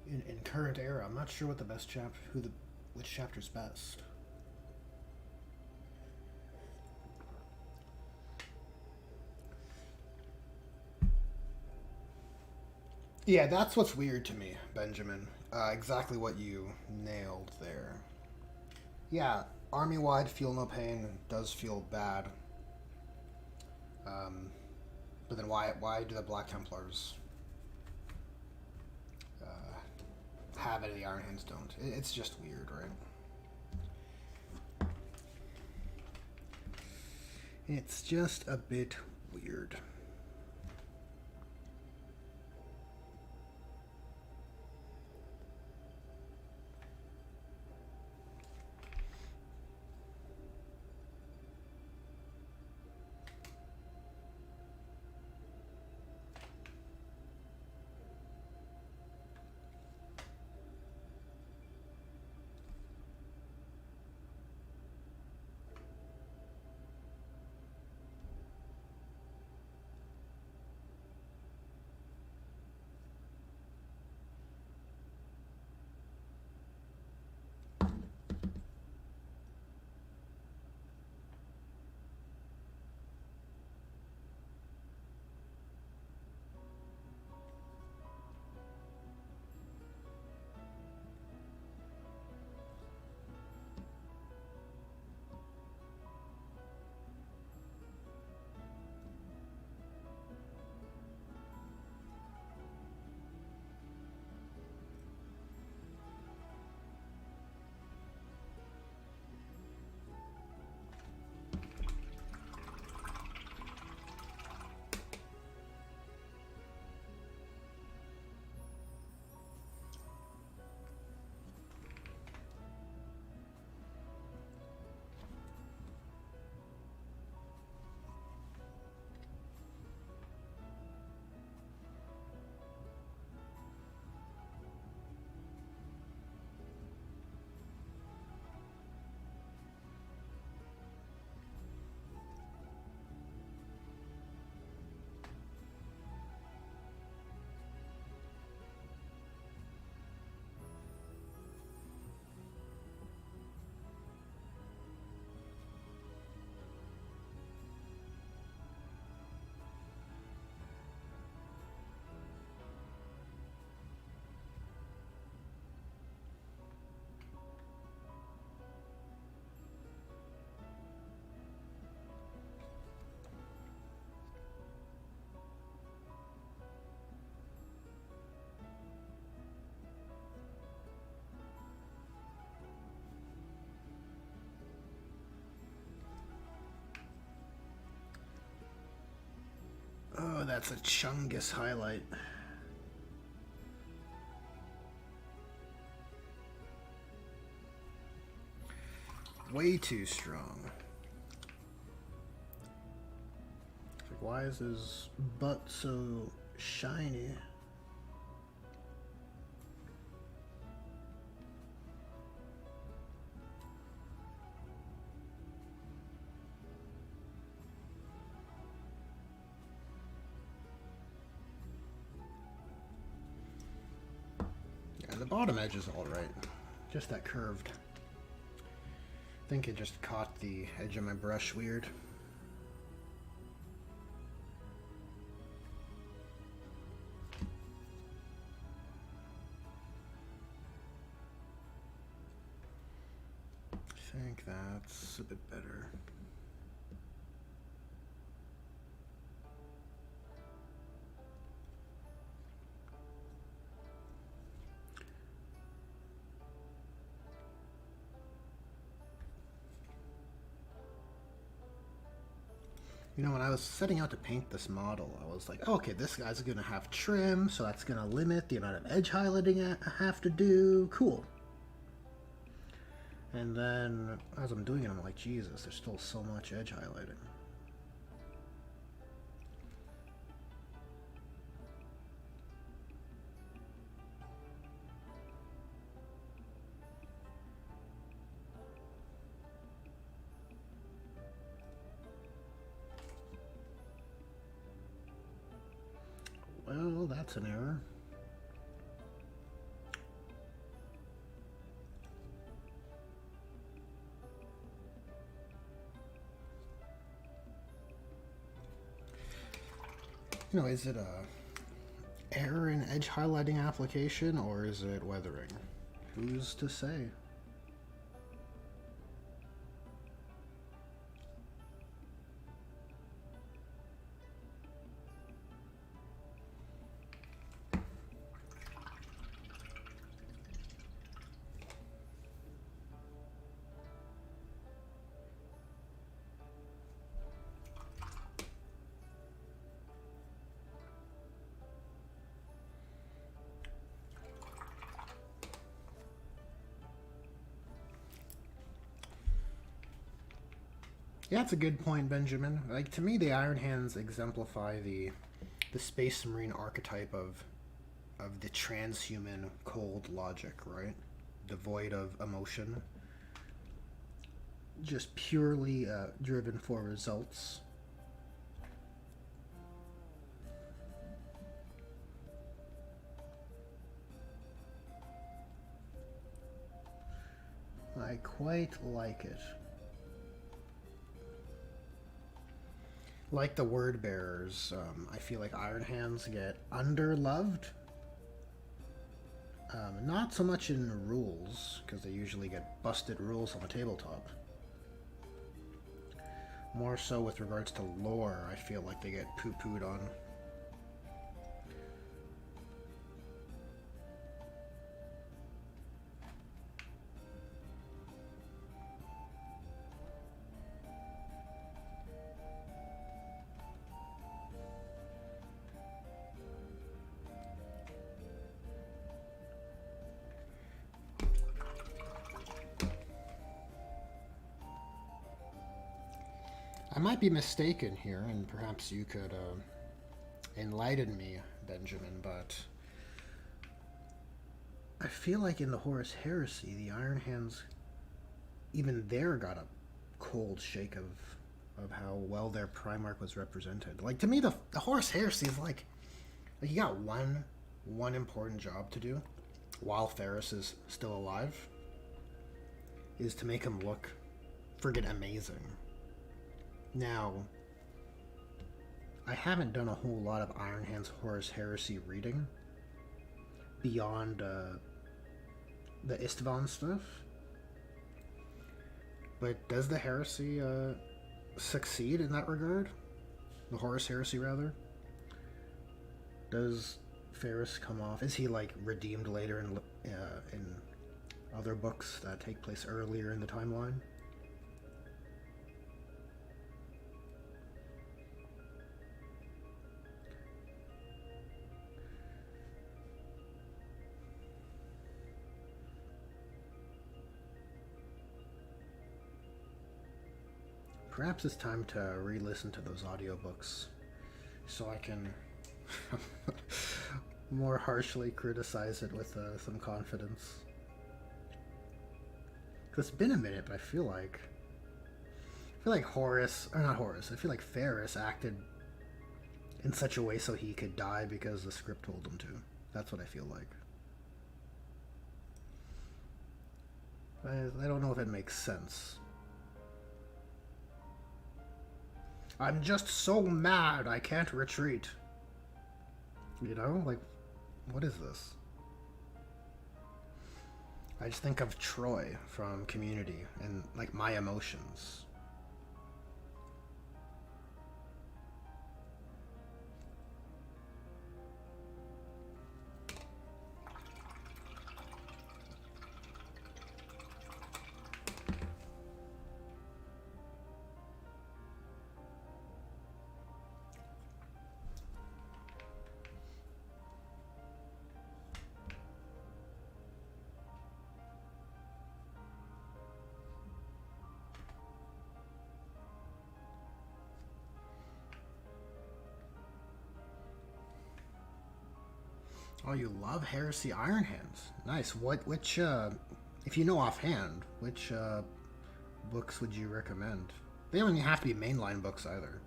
A: In current era, I'm not sure what the best chapter, which chapter's best. Yeah, that's what's weird to me, Benjamin. Exactly what you nailed there. Yeah, army-wide feel no pain does feel bad. But then why do the Black Templars have it and the Iron Hands don't? It's just weird, right? It's just a bit weird. it's a Chungus highlight. Way too strong. Like, why is his butt so shiny? Yeah, the bottom edge is alright. Just that curved. I think it just caught the edge of my brush weird. I think that's a bit better. You know, when I was setting out to paint this model, I was like, okay, this guy's gonna have trim, so that's gonna limit the amount of edge highlighting I have to do. Cool. And then, as I'm doing it, I'm like, Jesus, there's still so much edge highlighting. Well, that's an error. You know, is it a error in edge highlighting application, or is it weathering? Who's to say? Yeah, that's a good point, Benjamin. Like, to me, the Iron Hands exemplify the Space Marine archetype of the transhuman cold logic, right? Devoid of emotion, just purely driven for results. I quite like it. Like the word bearers, I feel like Iron Hands get underloved. Not so much in rules, because they usually get busted rules on the tabletop. More so with regards to lore, I feel like they get poo-pooed on. I might be mistaken here, and perhaps you could enlighten me, Benjamin, but I feel like in the Horus Heresy, the Iron Hands, even there, got a cold shake of how well their Primarch was represented. Like, to me, the Horus Heresy is like you got one important job to do while Ferris is still alive, is to make him look friggin' amazing. Now, I haven't done a whole lot of Iron Hands Horus Heresy reading beyond the Istvan stuff, but does the Heresy succeed in that regard? The Horus Heresy, rather? Does Ferris come off? Is he like redeemed later in other books that take place earlier in the timeline? Perhaps it's time to re-listen to those audiobooks so I can more harshly criticize it with some confidence. Because it's been a minute, but I feel like Horace, or not Horace, I feel like Ferris acted in such a way so he could die because the script told him to. That's what I feel like. I don't know if it makes sense. I'm just so mad I can't retreat. You know? Like, what is this? I just think of Troy from Community and, like, my emotions. Oh, you love Heresy Iron Hands. Nice. Which, if you know offhand, which books would you recommend? They don't even have to be mainline books either.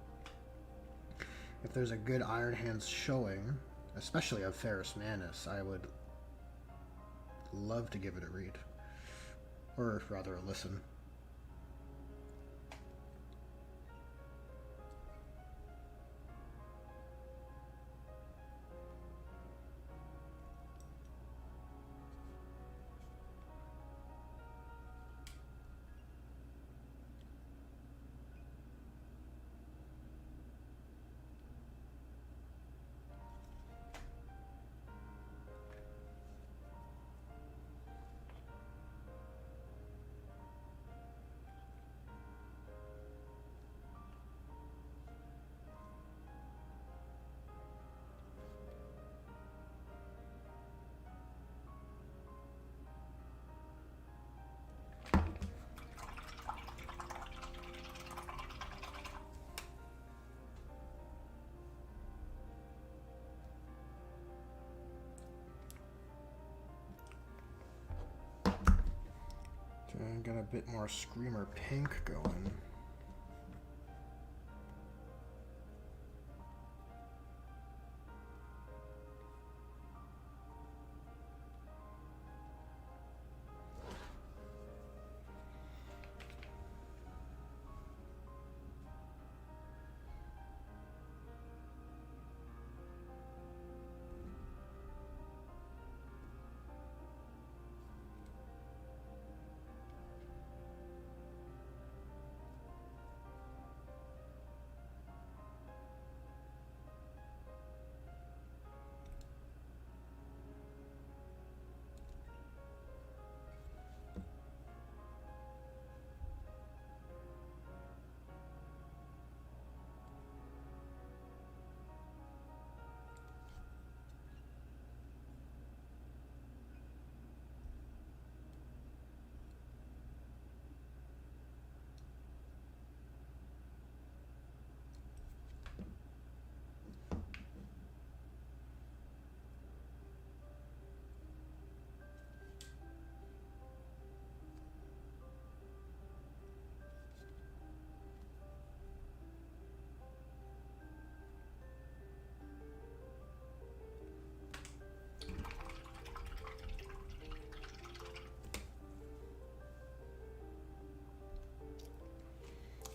A: If there's a good Iron Hands showing, especially of Ferrus Manus, I would love to give it a read. Or rather, a listen. Got a bit more Screamer Pink going.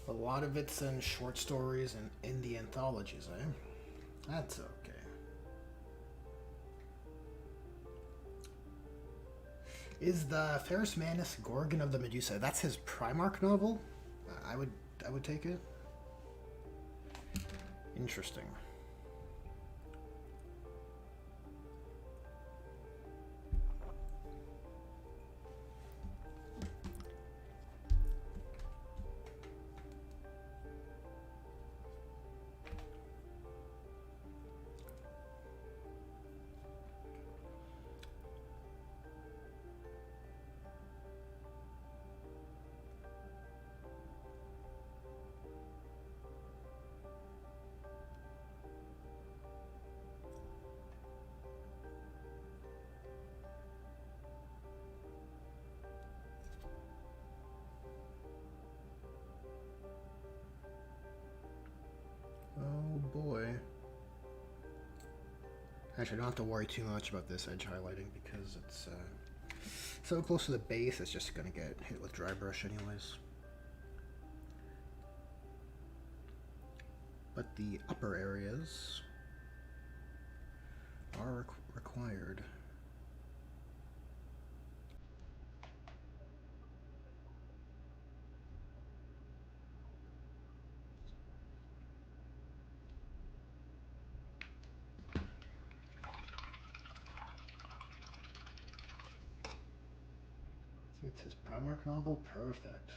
A: A lot of it's in short stories and in the anthologies, eh? That's okay. Is the Ferrus Manus Gorgon of the Medusa, that's his Primarch novel? I would take it. Interesting. Actually, I don't have to worry too much about this edge highlighting because it's so close to the base, it's just going to get hit with dry brush anyways. But the upper areas are required. It's his Primarch novel, perfect.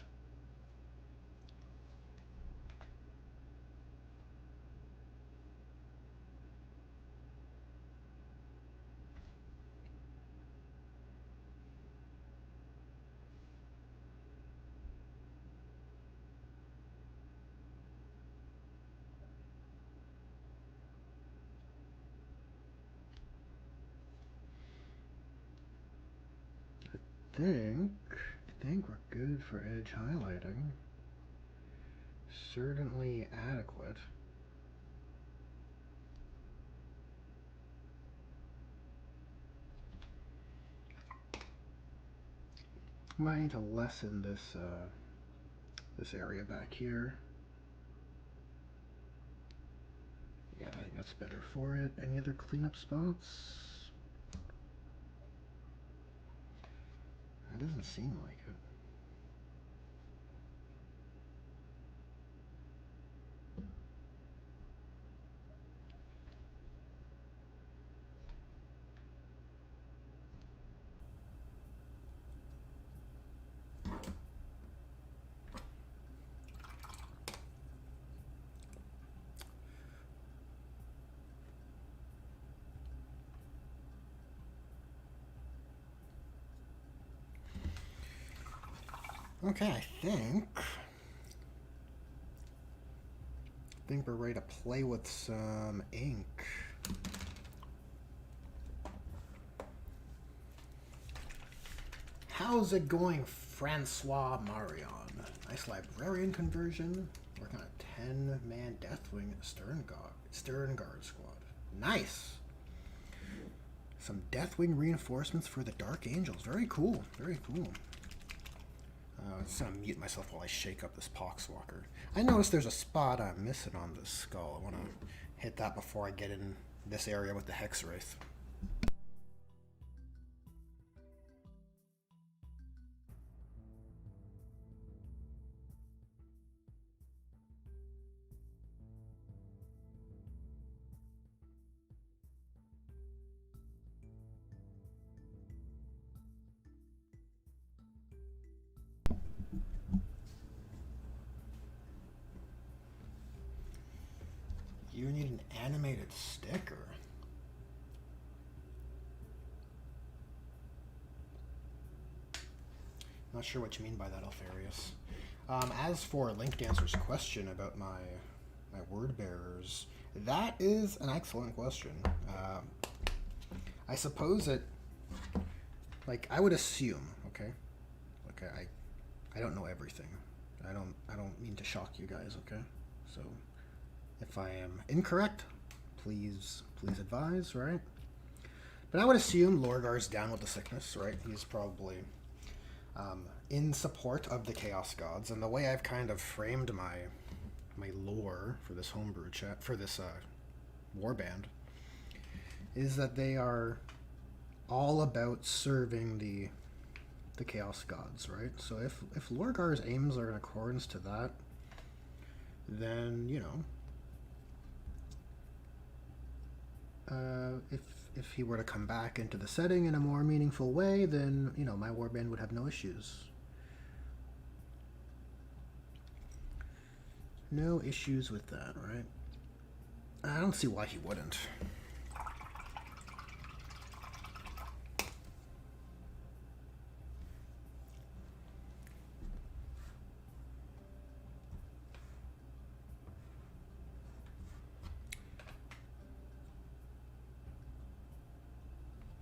A: I think we're good for edge highlighting. Certainly adequate. Might need to lessen this this area back here. Yeah, I think that's better for it. Any other cleanup spots? That doesn't seem like it. Okay, I think we're ready to play with some ink. How's it going, Francois Marion? Nice librarian conversion. Working on a 10-man Deathwing Sternguard squad. Nice! Some Deathwing reinforcements for the Dark Angels. Very cool. Very cool. I'm just going to mute myself while I shake up this Poxwalker. I noticed there's a spot I'm missing on this skull. I want to hit that before I get in this area with the Hexwraith. You need an animated sticker. Not sure what you mean by that, Alfarius. As for Link Dancer's question about my word bearers, that is an excellent question. I suppose it, like, I would assume, okay, I don't know everything. I don't mean to shock you guys, okay? So if I am incorrect, please advise, right? But I would assume Lorgar's down with the sickness, right? He's probably in support of the Chaos Gods, and the way I've kind of framed my lore for this homebrew chat, for this warband, is that they are all about serving the Chaos Gods, right? So if Lorgar's aims are in accordance to that, then, you know, if he were to come back into the setting in a more meaningful way, then, you know, my warband would have no issues. No issues with that, right? I don't see why he wouldn't.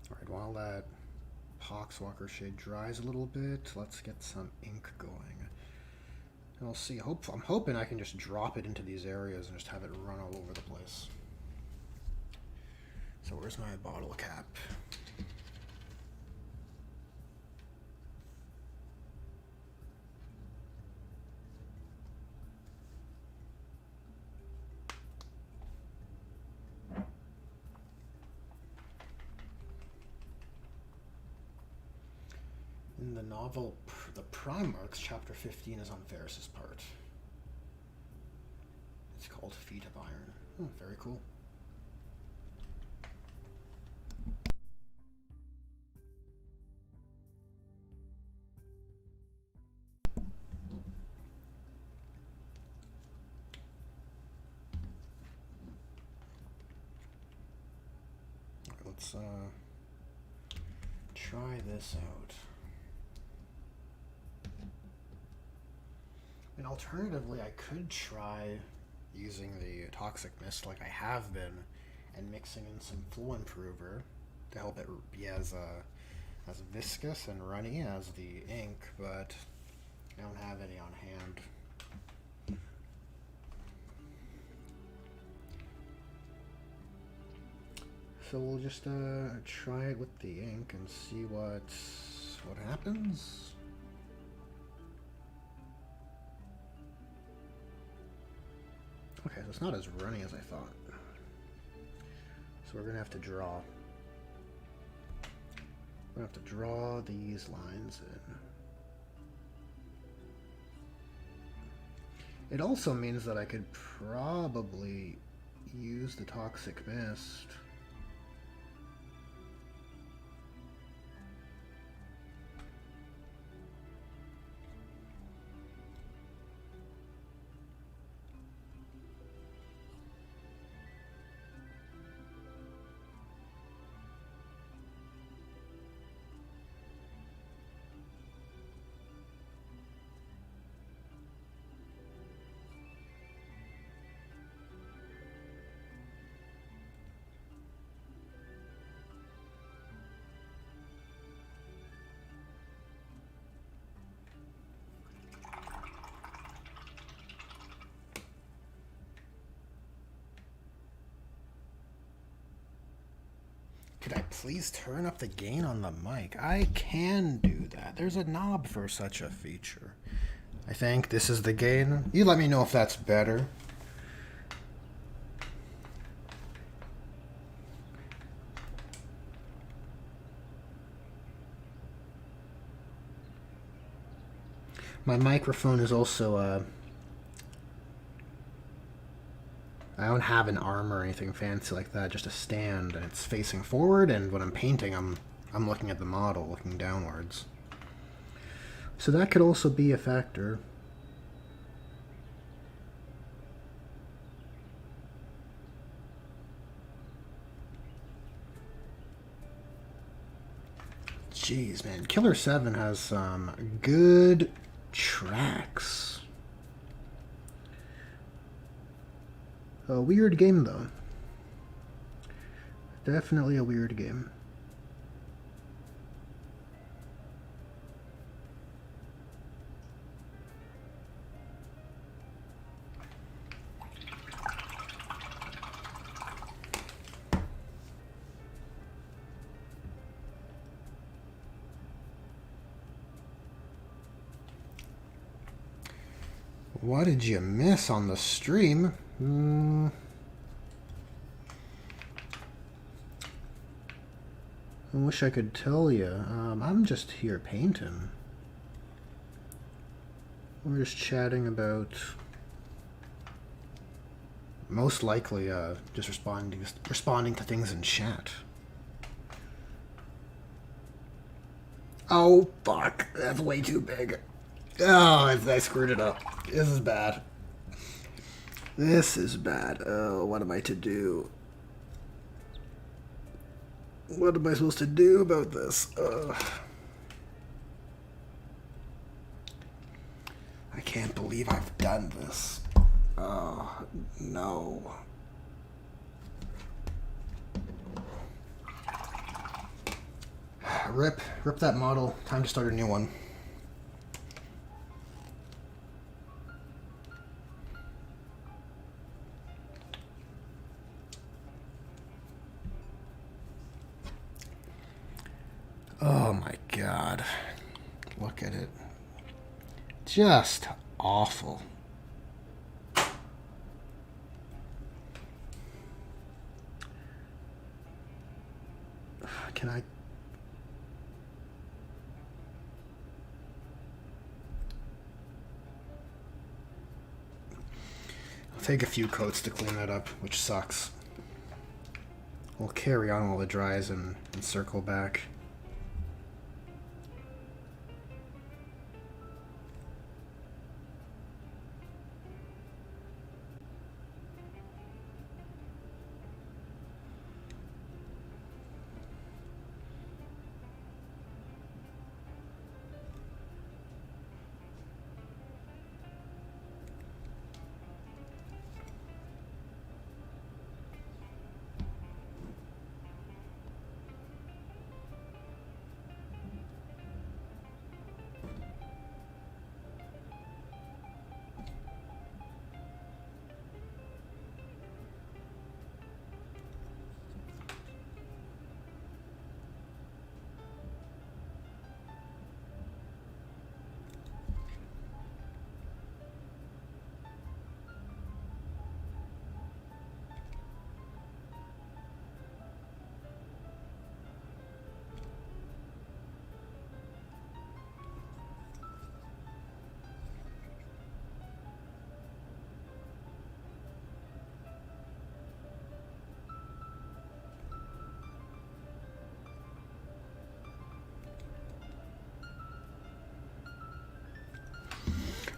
A: Alright, while that Poxwalker shade dries a little bit, let's get some ink going. And we'll see. I'm hoping I can just drop it into these areas and just have it run all over the place. So where's my bottle cap? In the novel The Primarchs, chapter 15 is on Varys' part. It's called Feet of Iron. Oh, very cool. Let's try this out. And alternatively, I could try using the Toxic Mist like I have been and mixing in some Flow Improver to help it be as viscous and runny as the ink, but I don't have any on hand. So we'll just try it with the ink and see what happens. Okay, so it's not as runny as I thought. So we're gonna have to draw. We're gonna have to draw these lines in. It also means that I could probably use the Toxic Mist. Could I please turn up the gain on the mic? I can do that. There's a knob for such a feature. I think this is the gain. You let me know if that's better. My microphone is also I don't have an arm or anything fancy like that, just a stand, and it's facing forward, and when I'm painting, I'm looking at the model, looking downwards. So that could also be a factor. Jeez, man, Killer 7 has some good tracks. A weird game, though. Definitely a weird game. What did you miss on the stream? I wish I could tell you. I'm just here painting. We're just chatting about, most likely, just responding to things in chat. Oh fuck! That's way too big. Oh, I screwed it up. This is bad. This is bad. Oh, what am I to do? What am I supposed to do about this? I can't believe I've done this. Oh, no. Rip that model. Time to start a new one. bad. Look at it. Just awful. Can I... I'll take a few coats to clean that up, which sucks. We'll carry on while it dries and circle back.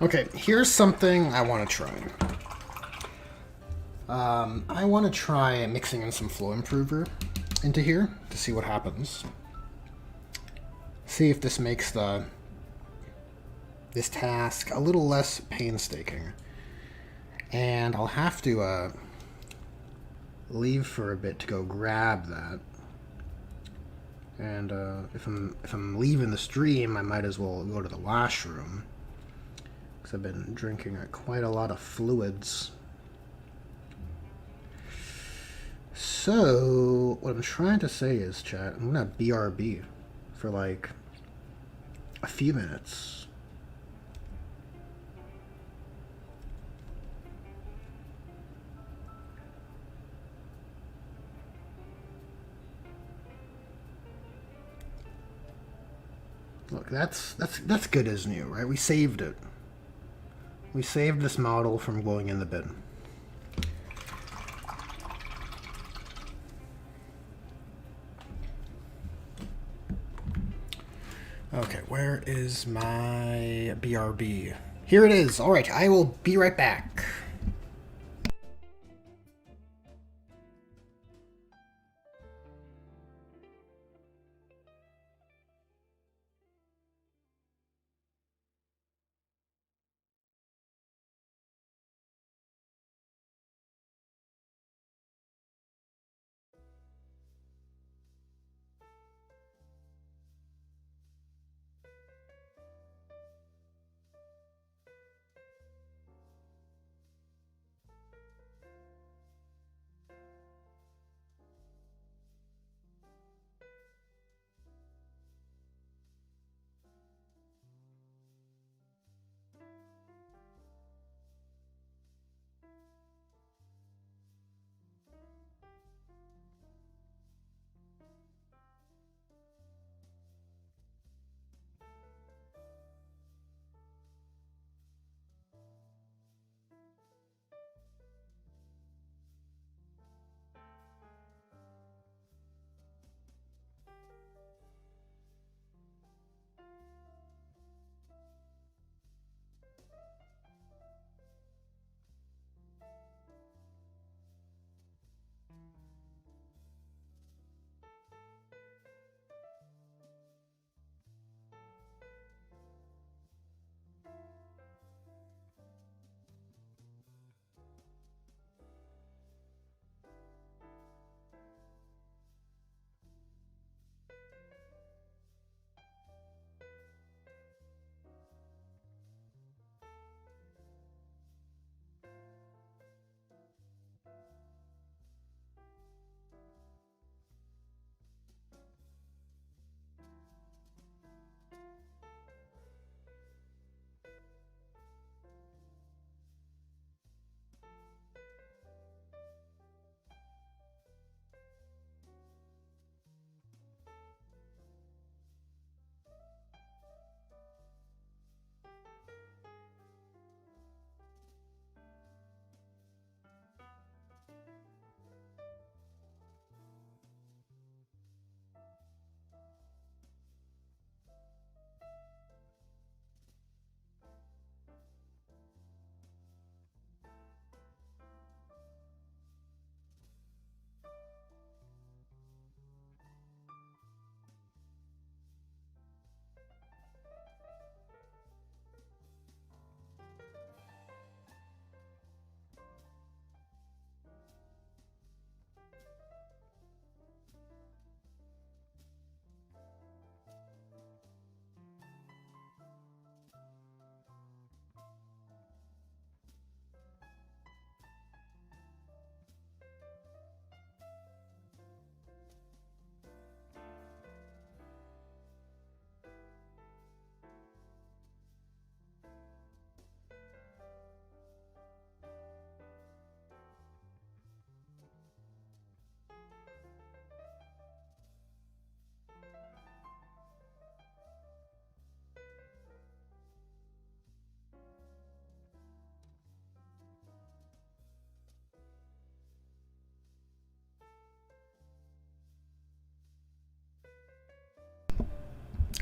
A: Okay, here's something I want to try. I want to try mixing in some flow improver into here to see what happens. See if this makes this task a little less painstaking. And I'll have to leave for a bit to go grab that. And if I'm leaving the stream, I might as well go to the washroom. I've been drinking quite a lot of fluids. So, what I'm trying to say is, chat, I'm gonna BRB for like a few minutes. Look, that's good as new, right? We saved it. We saved this model from going in the bin. Okay, where is my BRB? Here it is. All right, I will be right back.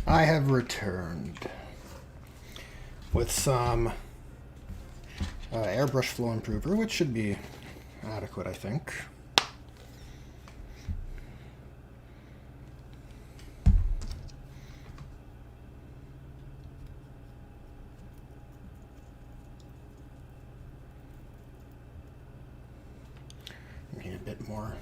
A: I have returned with some airbrush flow improver, which should be adequate, I think. Need a bit more.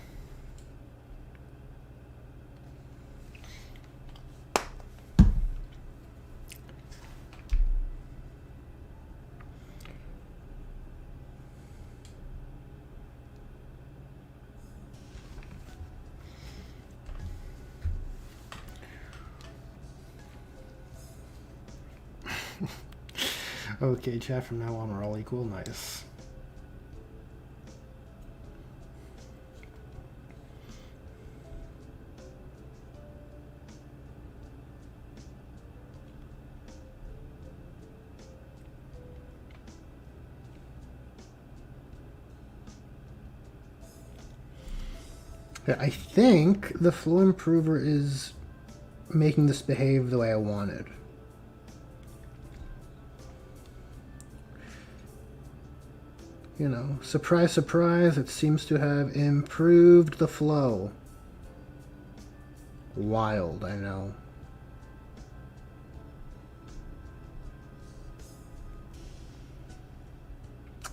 A: Okay, chat, from now on we're all equal. Nice. I think the flow improver is making this behave the way I wanted. You know, surprise, surprise, it seems to have improved the flow. Wild, I know.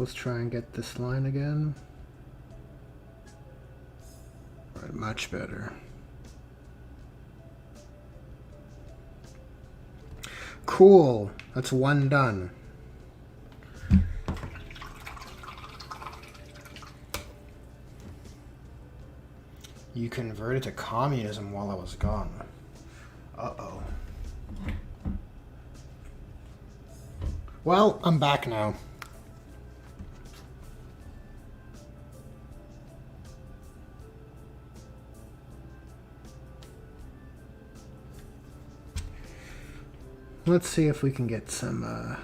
A: Let's try and get this line again. All right, much better. Cool, that's one done. You converted to communism while I was gone. Uh-oh. Well, I'm back now. Let's see if we can get some,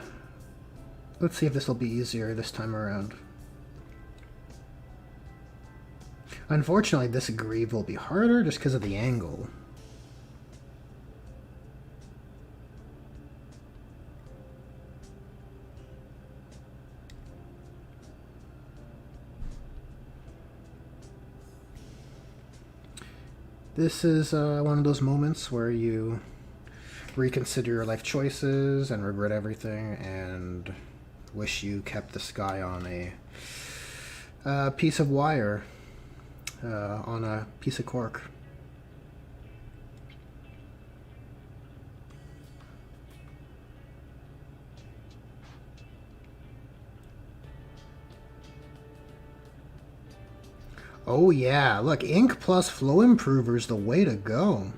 A: let's see if this will be easier this time around. Unfortunately, this greave will be harder just because of the angle. This is one of those moments where you reconsider your life choices and regret everything and wish you kept this guy on a piece of wire, on a piece of cork. Oh yeah, look, ink plus flow improver is the way to go.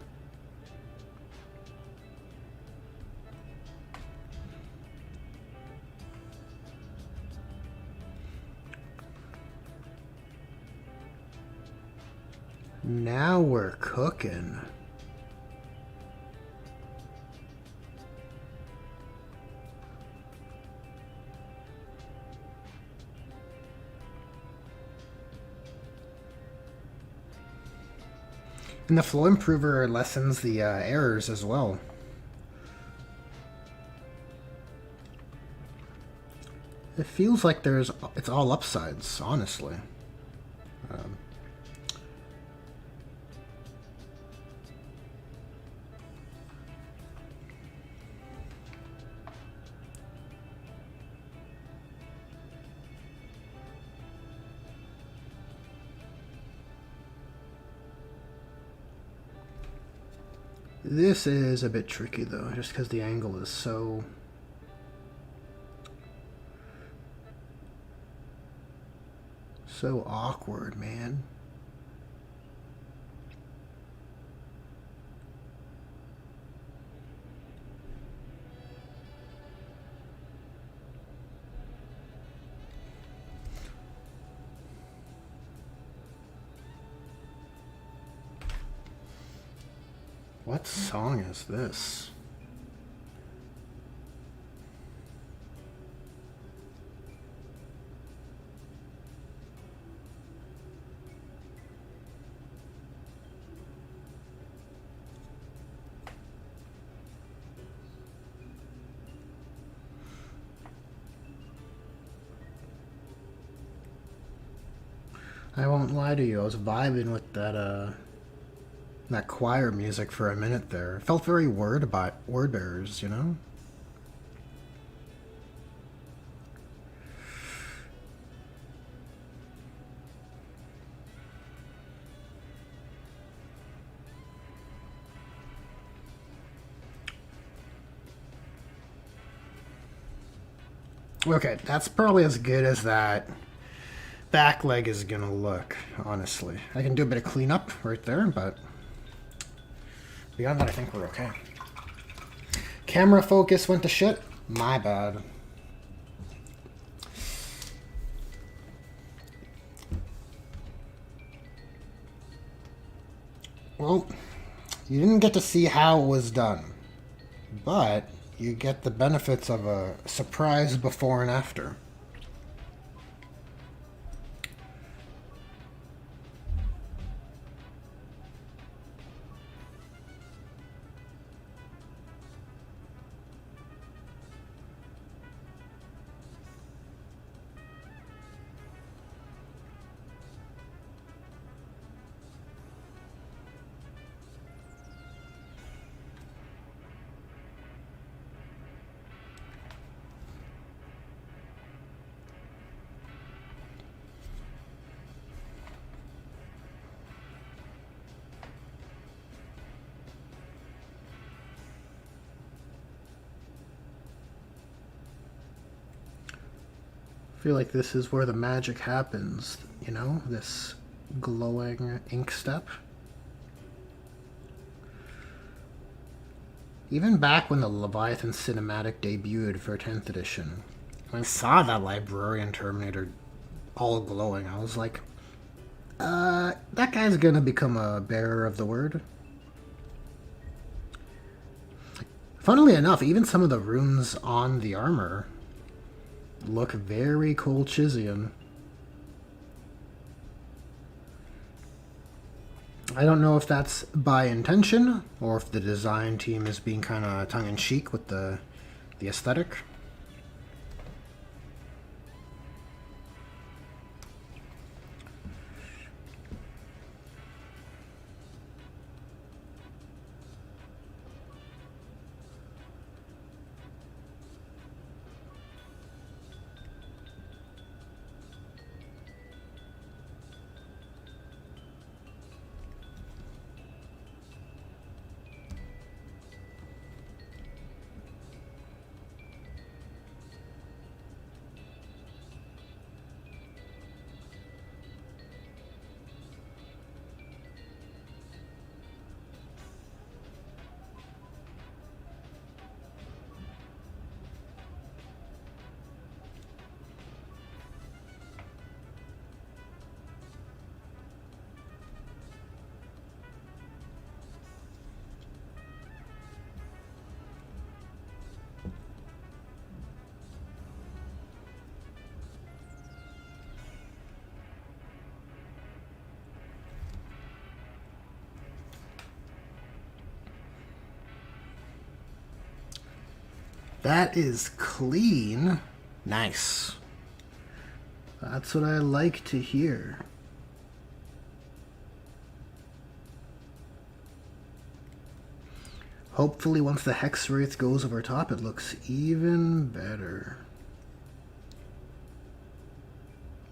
A: Now we're cooking. And the flow improver lessens the errors as well. It feels like it's all upsides, honestly. This is a bit tricky though, just because the angle is so awkward, man. What song is this? I won't lie to you. I was vibing with that choir music for a minute there. It felt very word bearers, you know? Okay, that's probably as good as that back leg is gonna look, honestly. I can do a bit of cleanup right there, but beyond that, I think we're okay. Camera focus went to shit. My bad. Well, you didn't get to see how it was done, but you get the benefits of a surprise before and after. I feel like this is where the magic happens, you know? This glowing ink step. Even back when the Leviathan cinematic debuted for 10th edition, when I saw that Librarian Terminator all glowing, I was like, that guy's gonna become a bearer of the word. Funnily enough, even some of the runes on the armor look very Colchizian. I don't know if that's by intention or if the design team is being kind of tongue-in-cheek with the aesthetic. That is clean. Nice. That's what I like to hear. Hopefully once the Hex Wraith goes over top, it looks even better.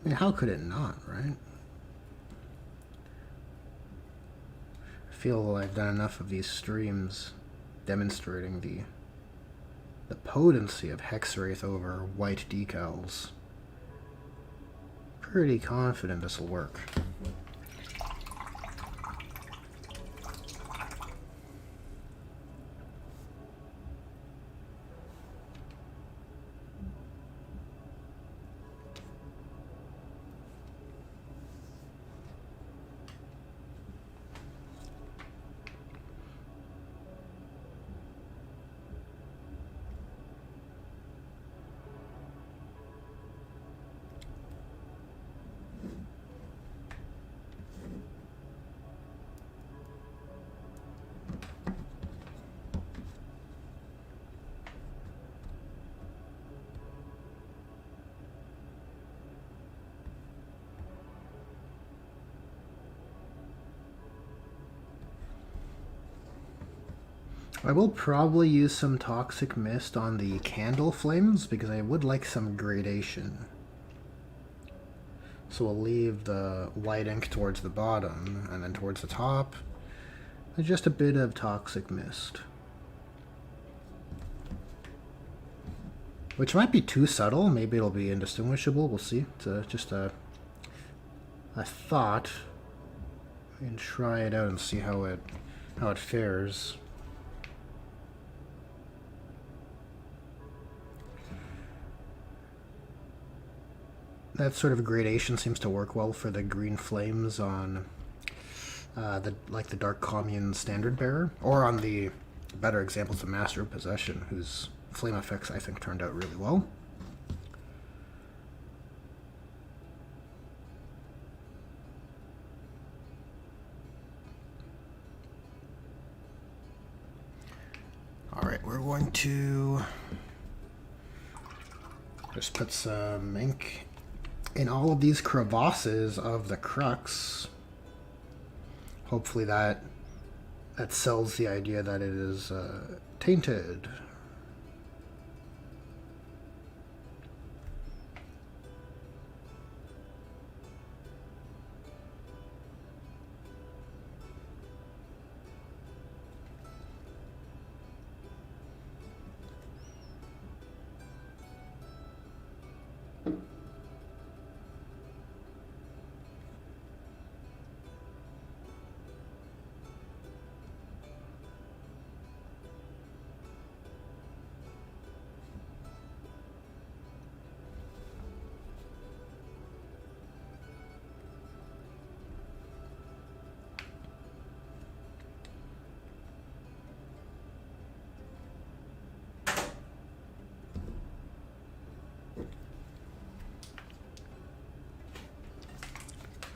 A: I mean, how could it not, right? I feel I've done enough of these streams demonstrating the potency of Hexwraith over white decals. Pretty confident this will work. I will probably use some toxic mist on the candle flames because I would like some gradation. So we'll leave the white ink towards the bottom and then towards the top, and just a bit of toxic mist. Which might be too subtle, maybe it'll be indistinguishable, we'll see. It's just a thought. We can try it out and see how it fares. That sort of gradation seems to work well for the green flames on the Dark Commune Standard Bearer, or on the better examples of Master of Possession, whose flame effects I think turned out really well. Alright, we're going to just put some ink in all of these crevasses of the crux. Hopefully that sells the idea that it is tainted.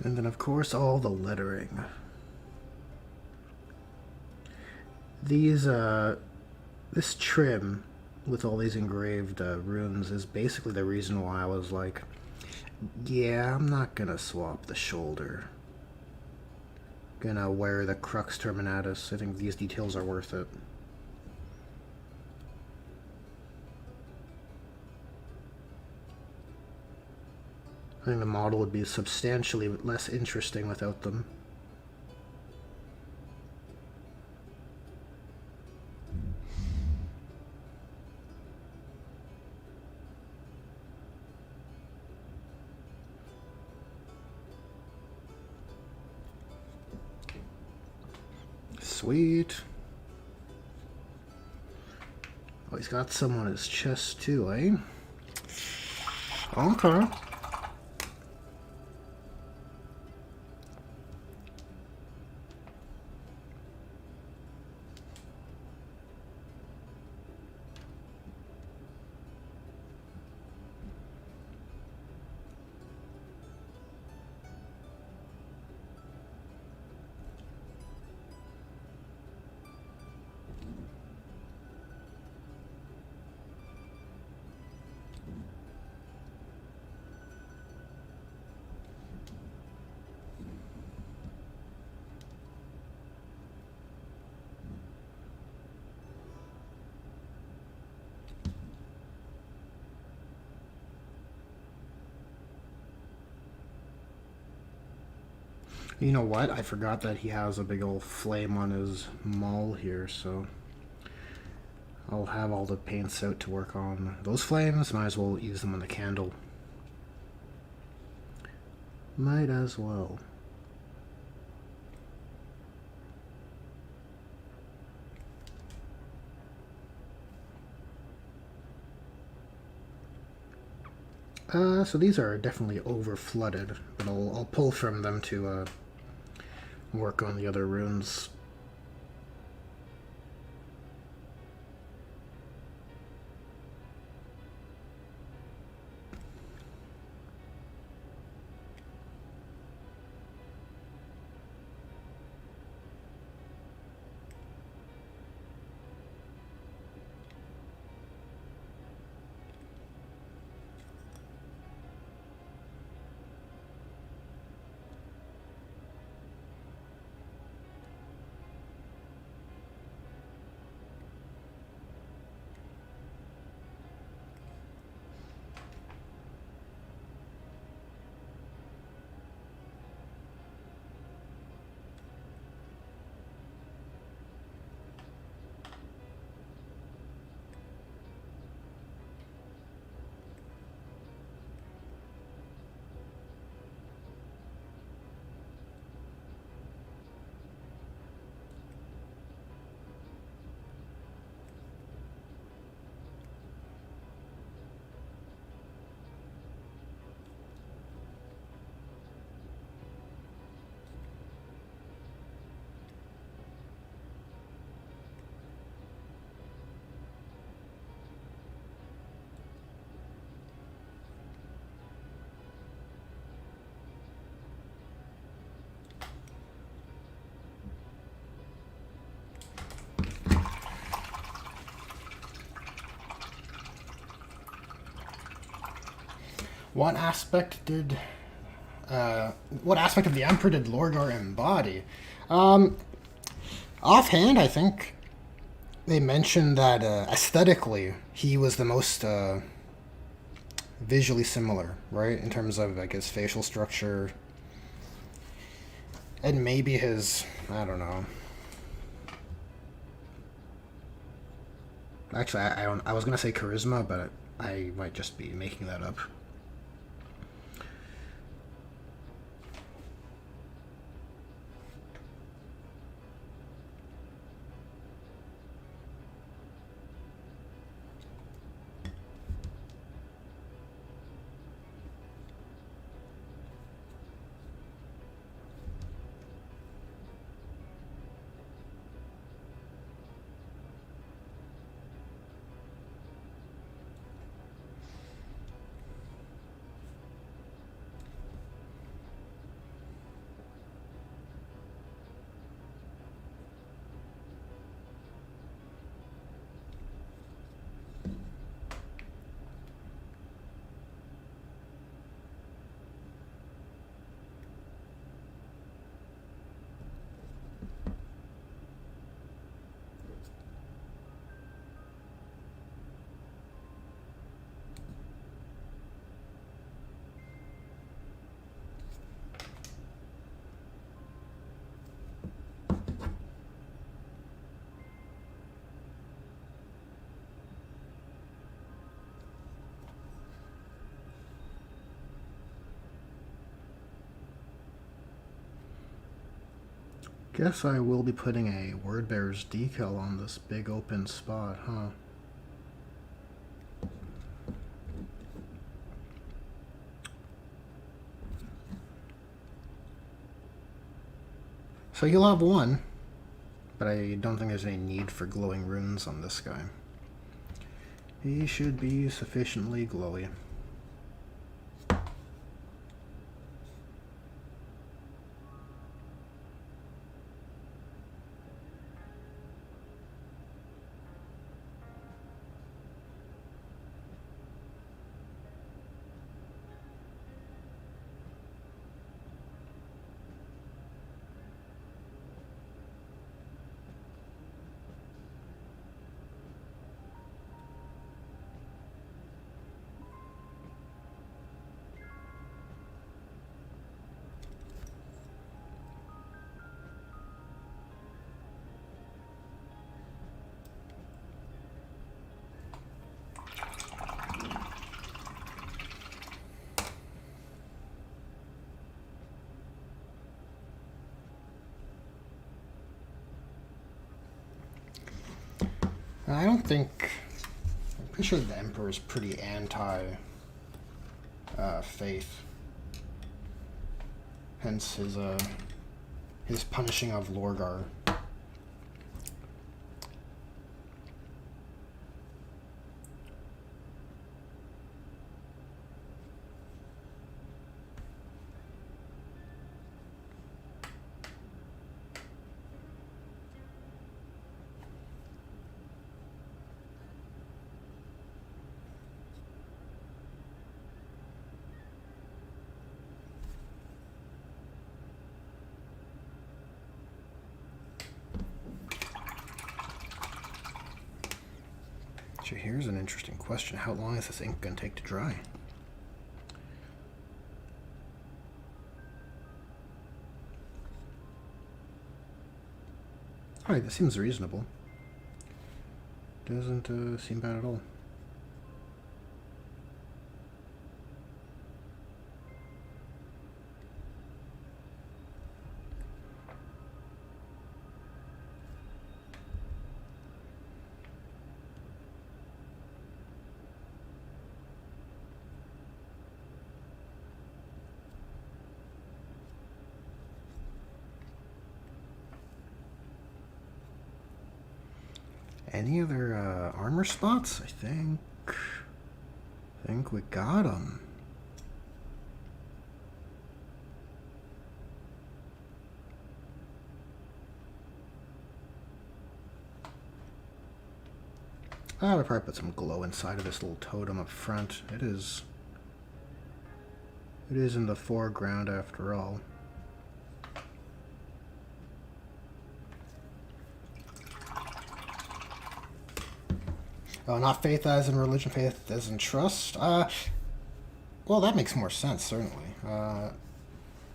A: And then, of course, all the lettering. These, this trim with all these engraved runes is basically the reason why I was like, yeah, I'm not gonna swap the shoulder. Gonna wear the Crux Terminatus. I think these details are worth it. I think the model would be substantially less interesting without them. Sweet. Oh, he's got some on his chest too, eh? Okay. You know what? I forgot that he has a big old flame on his maul here, so I'll have all the paints out to work on those flames. Might as well use them on the candle. Might as well. So these are definitely over flooded, but I'll pull from them to work on the other runes. What aspect did what aspect of the Emperor did Lorgar embody? Offhand, I think they mentioned that aesthetically he was the most visually similar, right? In terms of like his facial structure and maybe his, I don't know. Actually, I was gonna say charisma, but I might just be making that up. Guess I will be putting a Wordbearers decal on this big open spot, huh? So he'll have one, but I don't think there's any need for glowing runes on this guy. He should be sufficiently glowy. I don't think. I'm pretty sure the Emperor is pretty anti-faith. Hence his punishing of Lorgar. Here's an interesting question. How long is this ink going to take to dry? Alright, this seems reasonable. Doesn't seem bad at all. Any other armor spots? I think we got them. I would probably put some glow inside of this little totem up front. It is It is in the foreground after all. Oh, not faith as in religion, faith as in trust? Well, that makes more sense, certainly.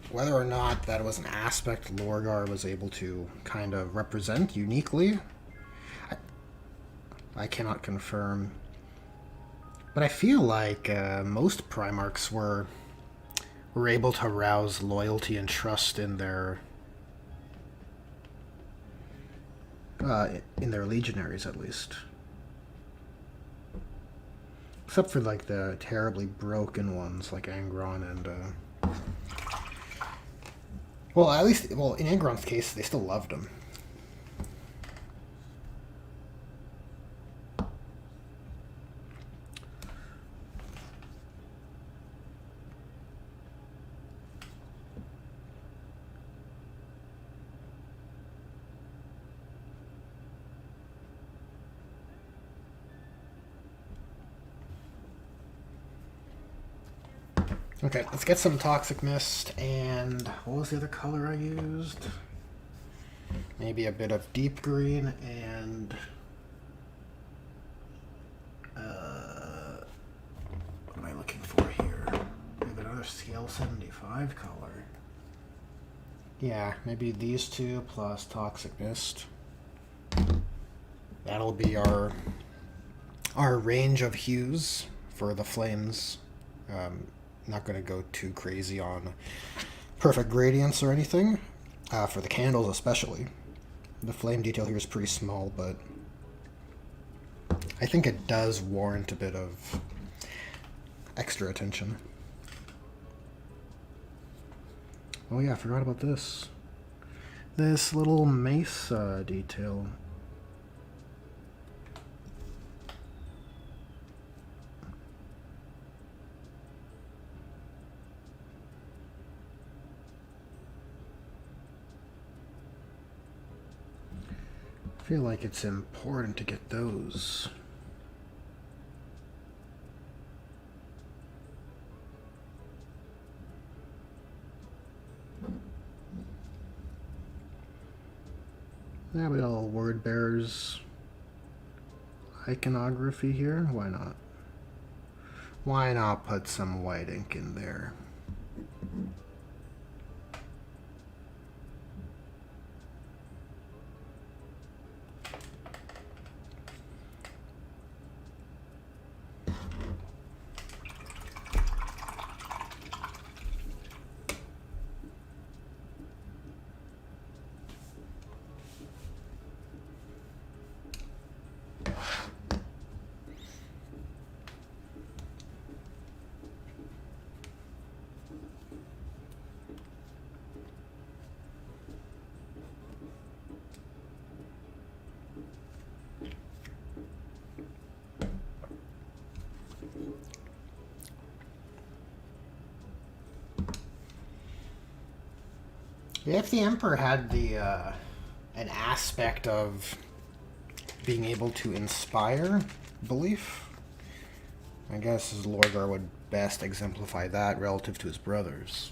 A: Whether or not that was an aspect Lorgar was able to kind of represent uniquely, I cannot confirm. But I feel like most Primarchs were able to arouse loyalty and trust in their legionaries, at least. Except for like the terribly broken ones, like Angron and. Well, at least, in Angron's case, they still loved him. Okay, let's get some Toxic Mist, and what was the other color I used? Maybe a bit of deep green, and what am I looking for here? Maybe another scale 75 color. Yeah, maybe these two plus Toxic Mist. That'll be our range of hues for the flames. Not going to go too crazy on perfect gradients or anything, for the candles especially. The flame detail here is pretty small, but I think it does warrant a bit of extra attention. Oh yeah, I forgot about this. This little mace detail. I feel like it's important to get those. Yeah, we got a little word bearers iconography here. Why not? Why not put some white ink in there? If the Emperor had an aspect of being able to inspire belief, I guess Lorgar would best exemplify that relative to his brothers.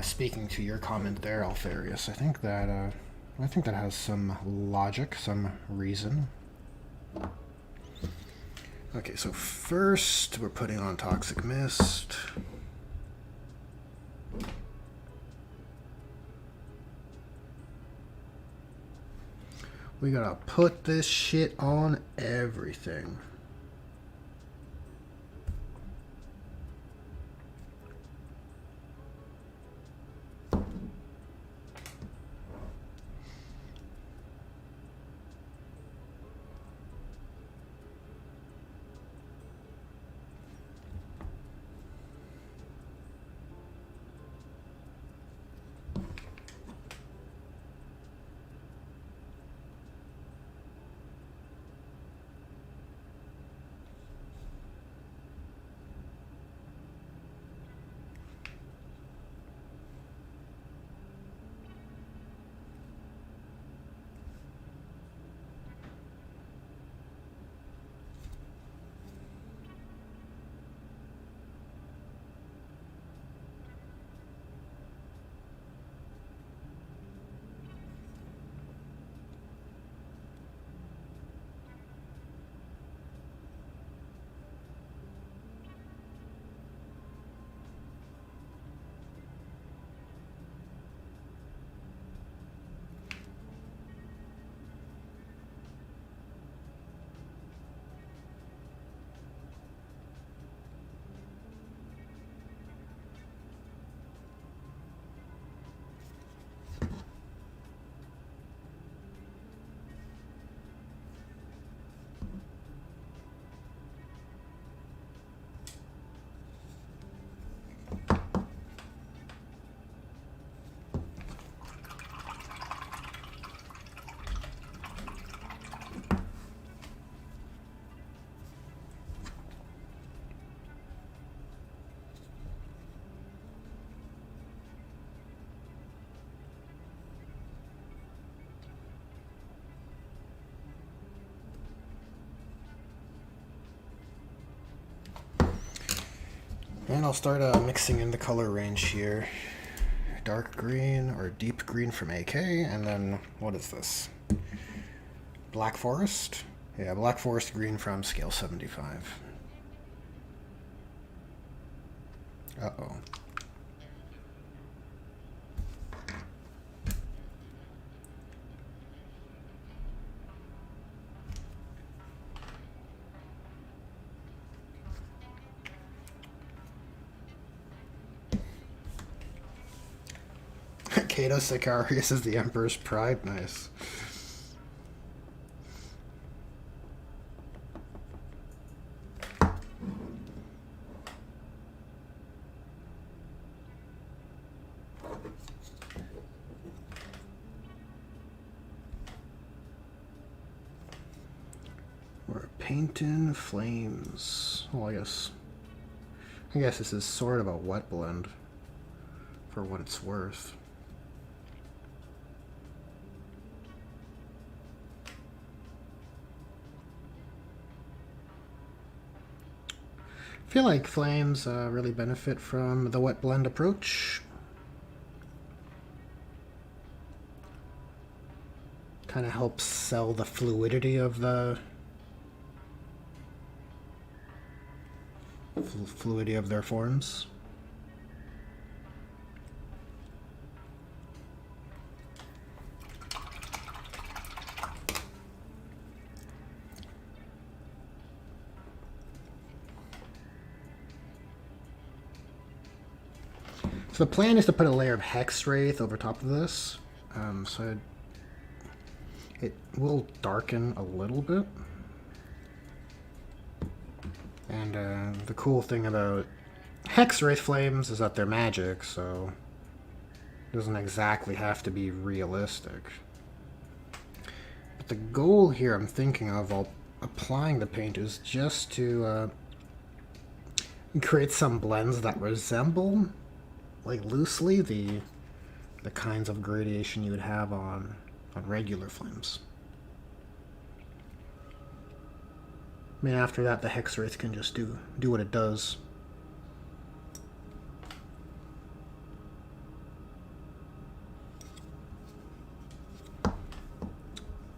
A: Speaking to your comment there, Alfarius, I think that has some logic, some reason. Okay, so first we're putting on Toxic Mist. We gotta put this shit on everything. And I'll start mixing in the color range here. Dark green or deep green from AK, and then what is this? Black Forest? Yeah, Black Forest green from scale 75. Uh-oh. Kato Sicarius is the Emperor's Pride. Nice. We're painting flames. Well, I guess this is sort of a wet blend for what it's worth. I feel like flames really benefit from the wet blend approach. Kind of helps sell the fluidity of the fluidity of their forms. So the plan is to put a layer of Hex Wraith over top of this, so it will darken a little bit. And the cool thing about Hex Wraith flames is that they're magic, so it doesn't exactly have to be realistic. But the goal here I'm thinking of while applying the paint is just to create some blends that resemble, like loosely, the kinds of gradation you would have on regular flames. I mean, after that, the Hex Wraith can just do what it does.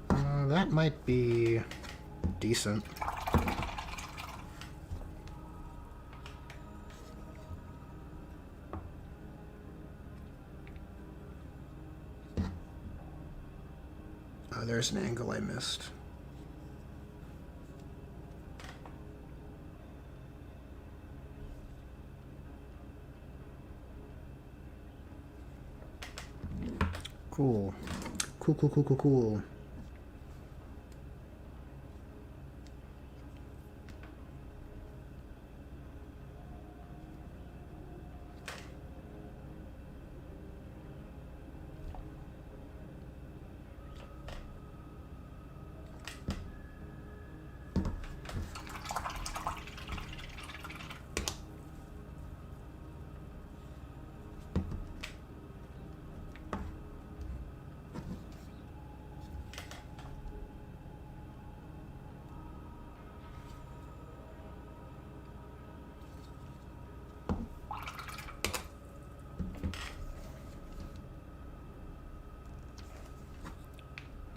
A: That might be decent. There's an angle I missed. Cool. Cool.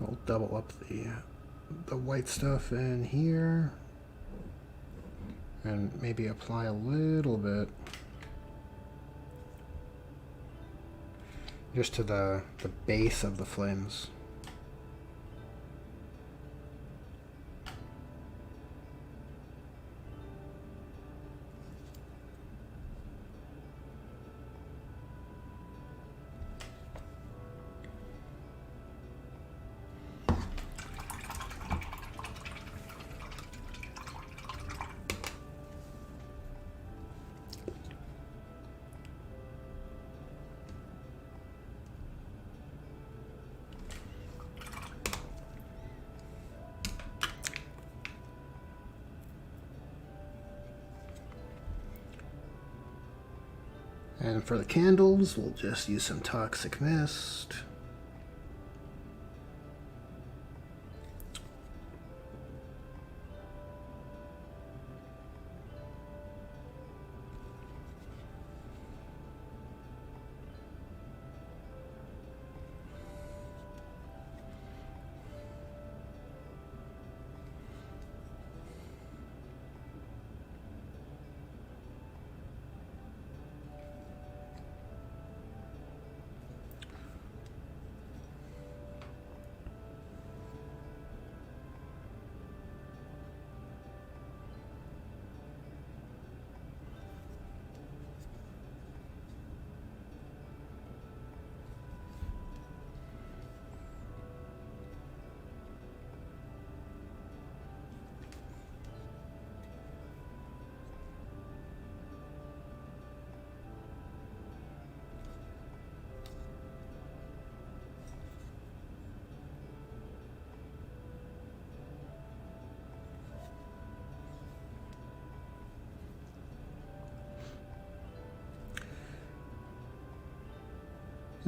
A: I'll double up the white stuff in here and maybe apply a little bit just to the base of the flames. And for the candles, we'll just use some Toxic Mist.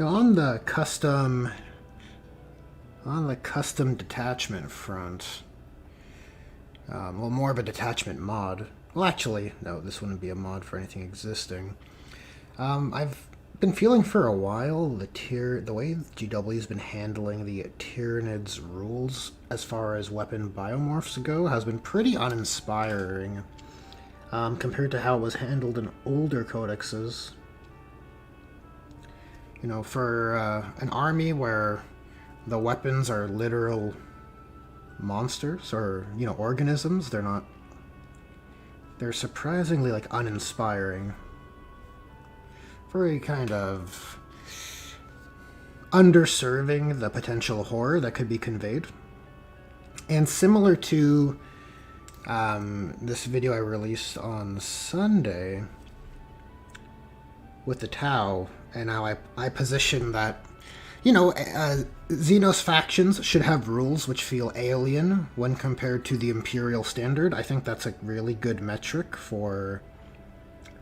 A: Now on the custom detachment front, well, more of a detachment mod. Well, actually, no, this wouldn't be a mod for anything existing. I've been feeling for a while the way GW's been handling the Tyranids rules as far as weapon biomorphs go has been pretty uninspiring compared to how it was handled in older codexes. You know, for an army where the weapons are literal monsters or, you know, organisms, they're surprisingly, like, uninspiring. Very kind of underserving the potential horror that could be conveyed. And similar to this video I released on Sunday with the Tau, and how I position that, you know, Xenos factions should have rules which feel alien when compared to the Imperial standard. I think that's a really good metric for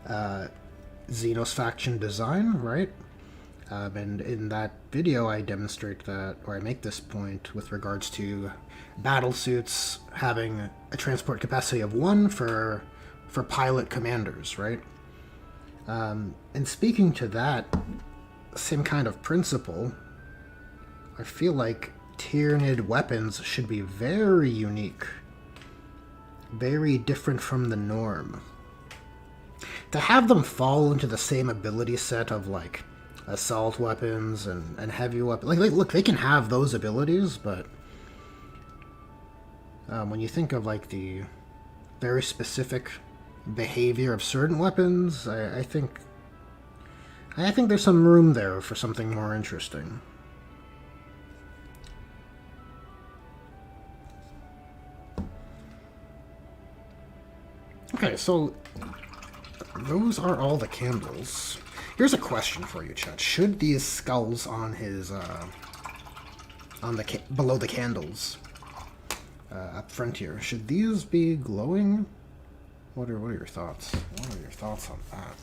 A: Xenos faction design, right? And in that video I demonstrate that, or I make this point with regards to battle suits having a transport capacity of 1 for pilot commanders, right? And speaking to that same kind of principle, I feel like Tyranid weapons should be very unique, very different from the norm. To have them fall into the same ability set of, like, assault weapons and heavy weapons, like, look, they can have those abilities, but when you think of, like, the very specific behavior of certain weapons, I think there's some room there for something more interesting. Okay, so those are all the candles. Here's a question for you, Chet. Should these skulls on his below the candles up front here, should these be glowing? What are your thoughts? What are your thoughts on that?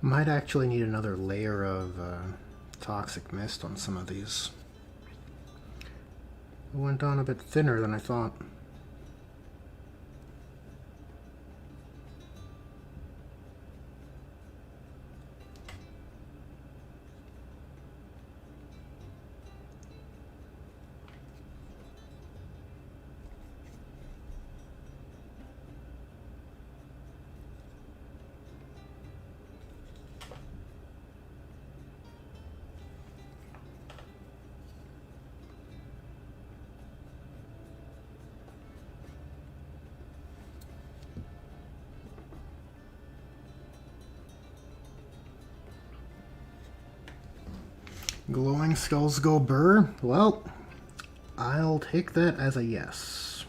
A: Might actually need another layer of toxic mist on some of these. It went on a bit thinner than I thought. Glowing skulls go burr? Well, I'll take that as a yes.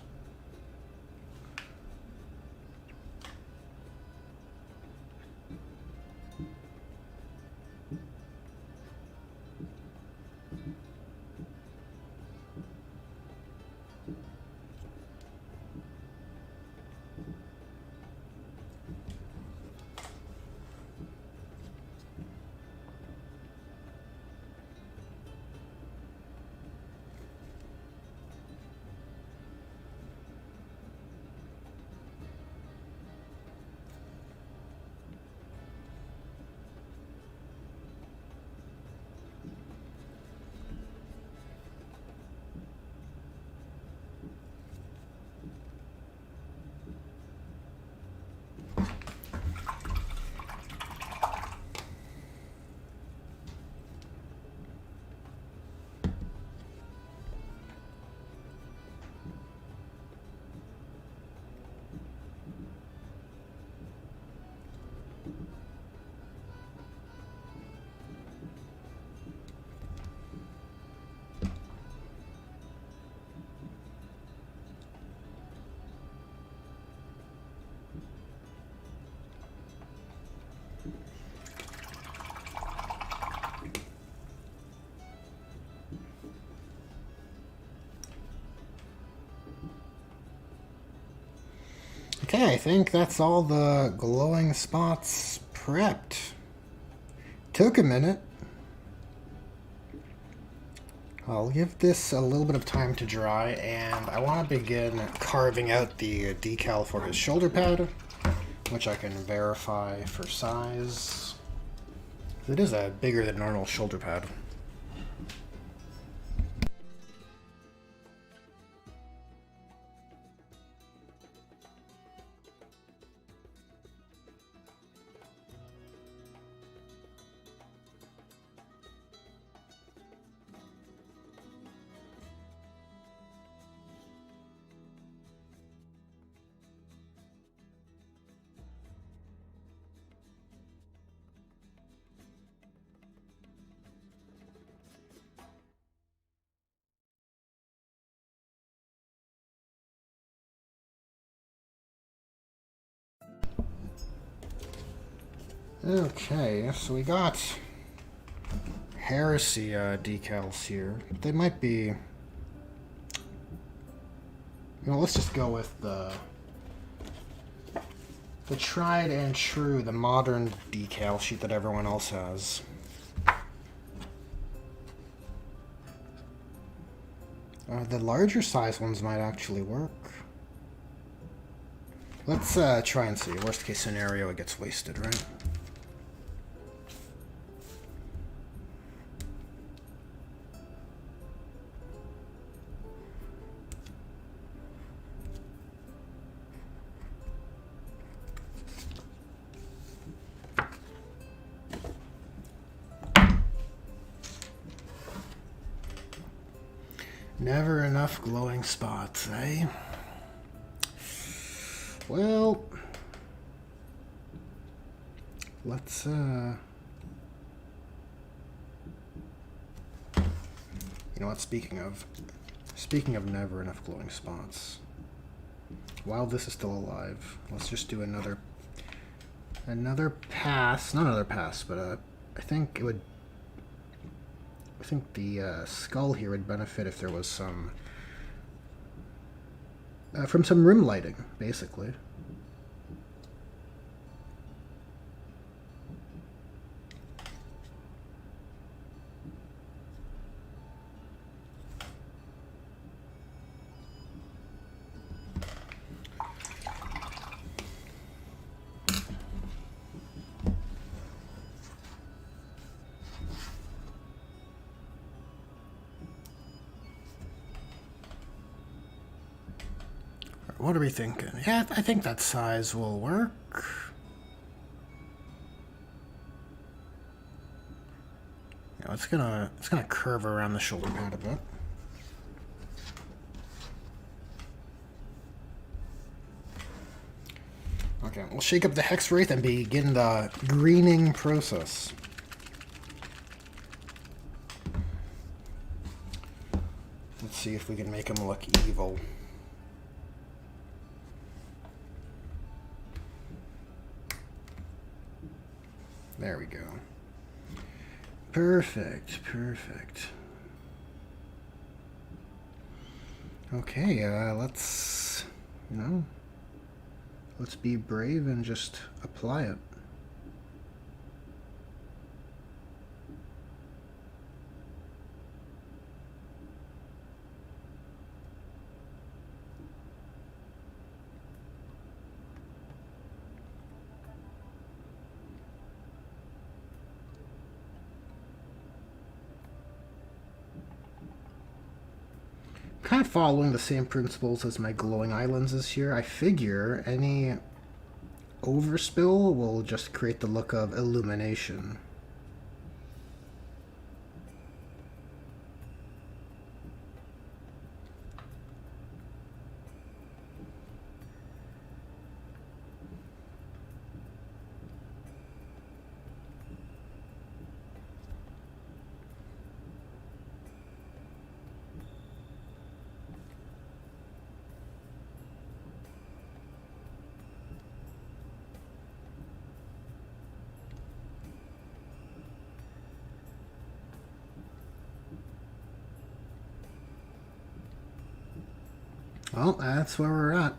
A: Okay, I think that's all the glowing spots prepped. Took a minute. I'll give this a little bit of time to dry, and I want to begin carving out the decal for his shoulder pad, which I can verify for size. It is a bigger than normal shoulder pad. Okay, so we got Heresy decals here. They might be... let's just go with the tried and true, the modern decal sheet that everyone else has. The larger size ones might actually work. Let's try and see. Worst case scenario, it gets wasted, right? Never enough glowing spots, eh? Well, let's, you know what, speaking of never enough glowing spots, while this is still alive, let's just do another pass, not another pass, but I think the skull here would benefit if there was some from some rim lighting, basically. What are we thinking? Yeah, I think that size will work. Yeah, it's gonna curve around the shoulder pad a bit. Okay, we'll shake up the hex wraith and begin the greening process. Let's see if we can make him look evil. There we go. Perfect, perfect. Okay, let's be brave and just apply it. Kind of following the same principles as my glowing islands this year. I figure any overspill will just create the look of illumination. Well, that's where we're at.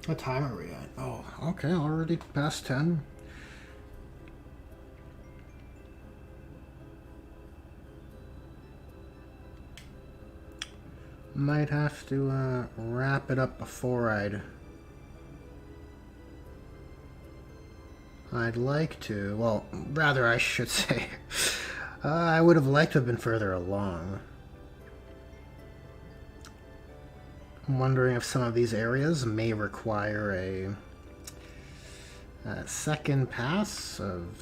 A: What time are we at? Oh, okay, already past 10. Might have to wrap it up before I'd like to. Well, rather I should say, I would have liked to have been further along. I'm wondering if some of these areas may require a second pass of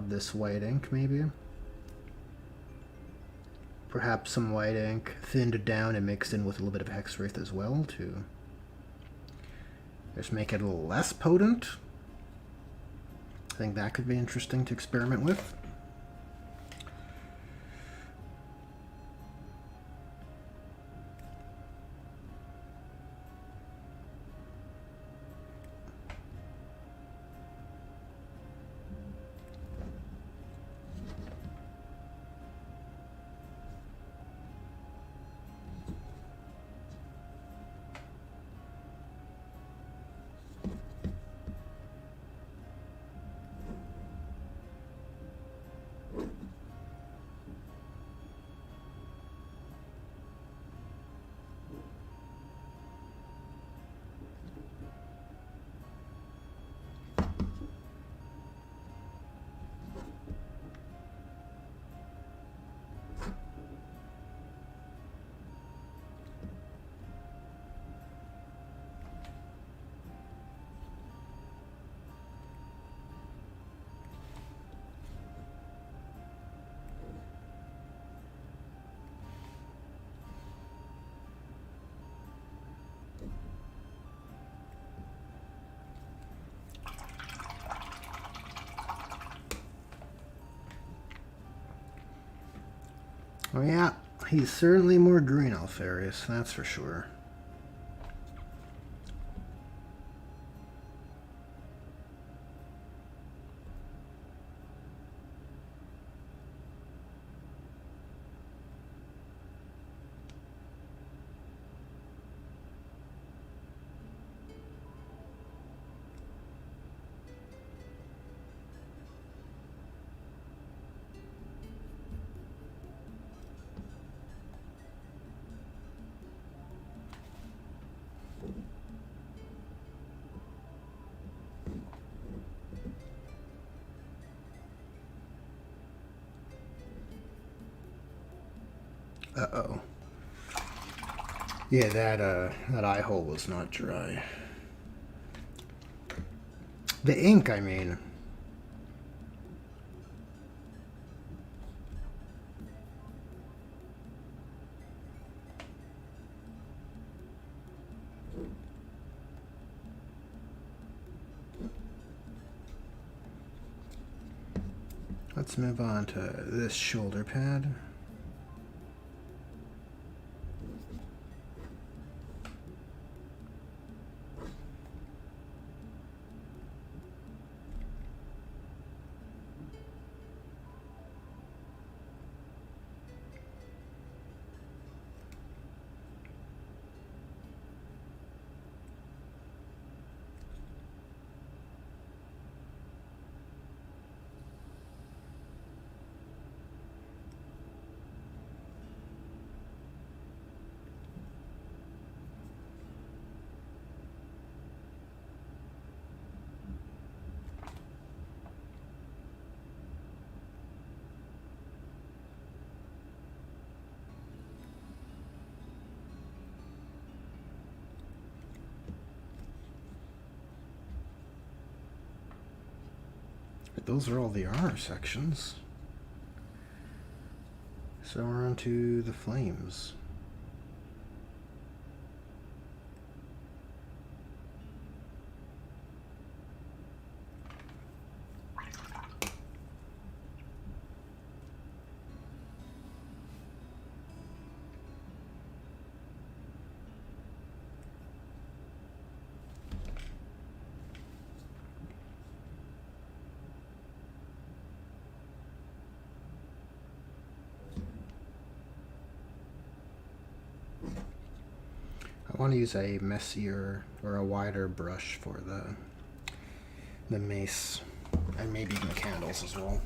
A: this white ink, maybe. Perhaps some white ink thinned down and mixed in with a little bit of Hexwraith as well to just make it a little less potent. I think that could be interesting to experiment with. Oh yeah, he's certainly more green Alpharius, that's for sure. Uh-oh. Yeah, that eye hole was not dry. The ink, I mean. Let's move on to this shoulder pad. Those are all the armor sections. So we're on to the flames. want to use a messier or a wider brush for the mace, and maybe even the candles as well.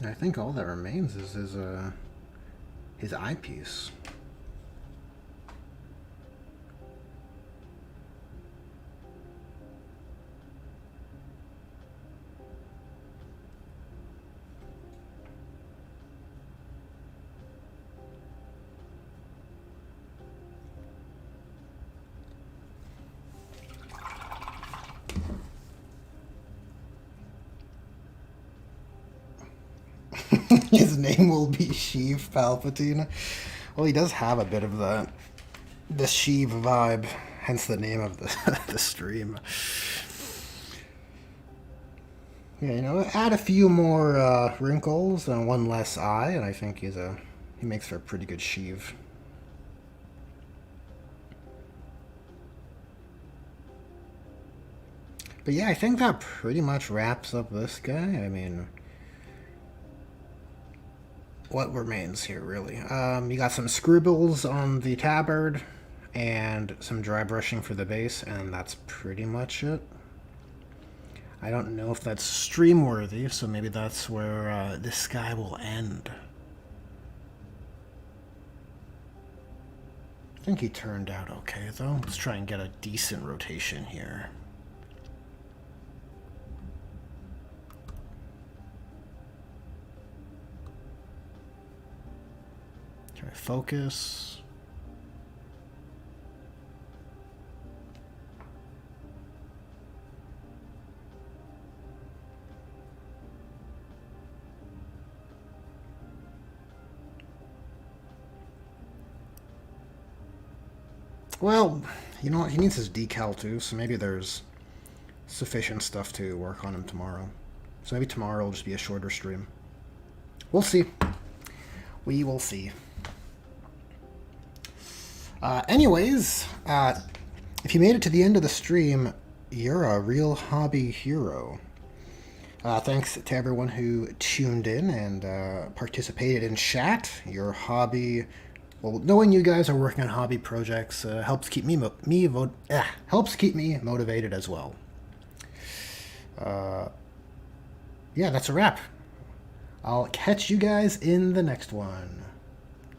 A: I think all that remains is his eyepiece. His name will be Sheev Palpatine. Well, he does have a bit of the Sheev vibe, hence the name of the stream. Yeah, you know, add a few more wrinkles and one less eye, and I think he makes for a pretty good Sheev. But yeah, I think that pretty much wraps up this guy. I mean, what remains here, really? You got some scribbles on the tabard and some dry brushing for the base, and that's pretty much it. I don't know if that's stream worthy, so maybe that's where this guy will end. I think he turned out okay, though. Let's try and get a decent rotation here. Try to focus. Well, you know what? He needs his decal too, so maybe there's sufficient stuff to work on him tomorrow. So maybe tomorrow will just be a shorter stream. We'll see. We will see. Anyways, if you made it to the end of the stream, you're a real hobby hero. Thanks to everyone who tuned in and participated in chat. Your hobby... Well, knowing you guys are working on hobby projects helps keep me motivated as well. Yeah, that's a wrap. I'll catch you guys in the next one.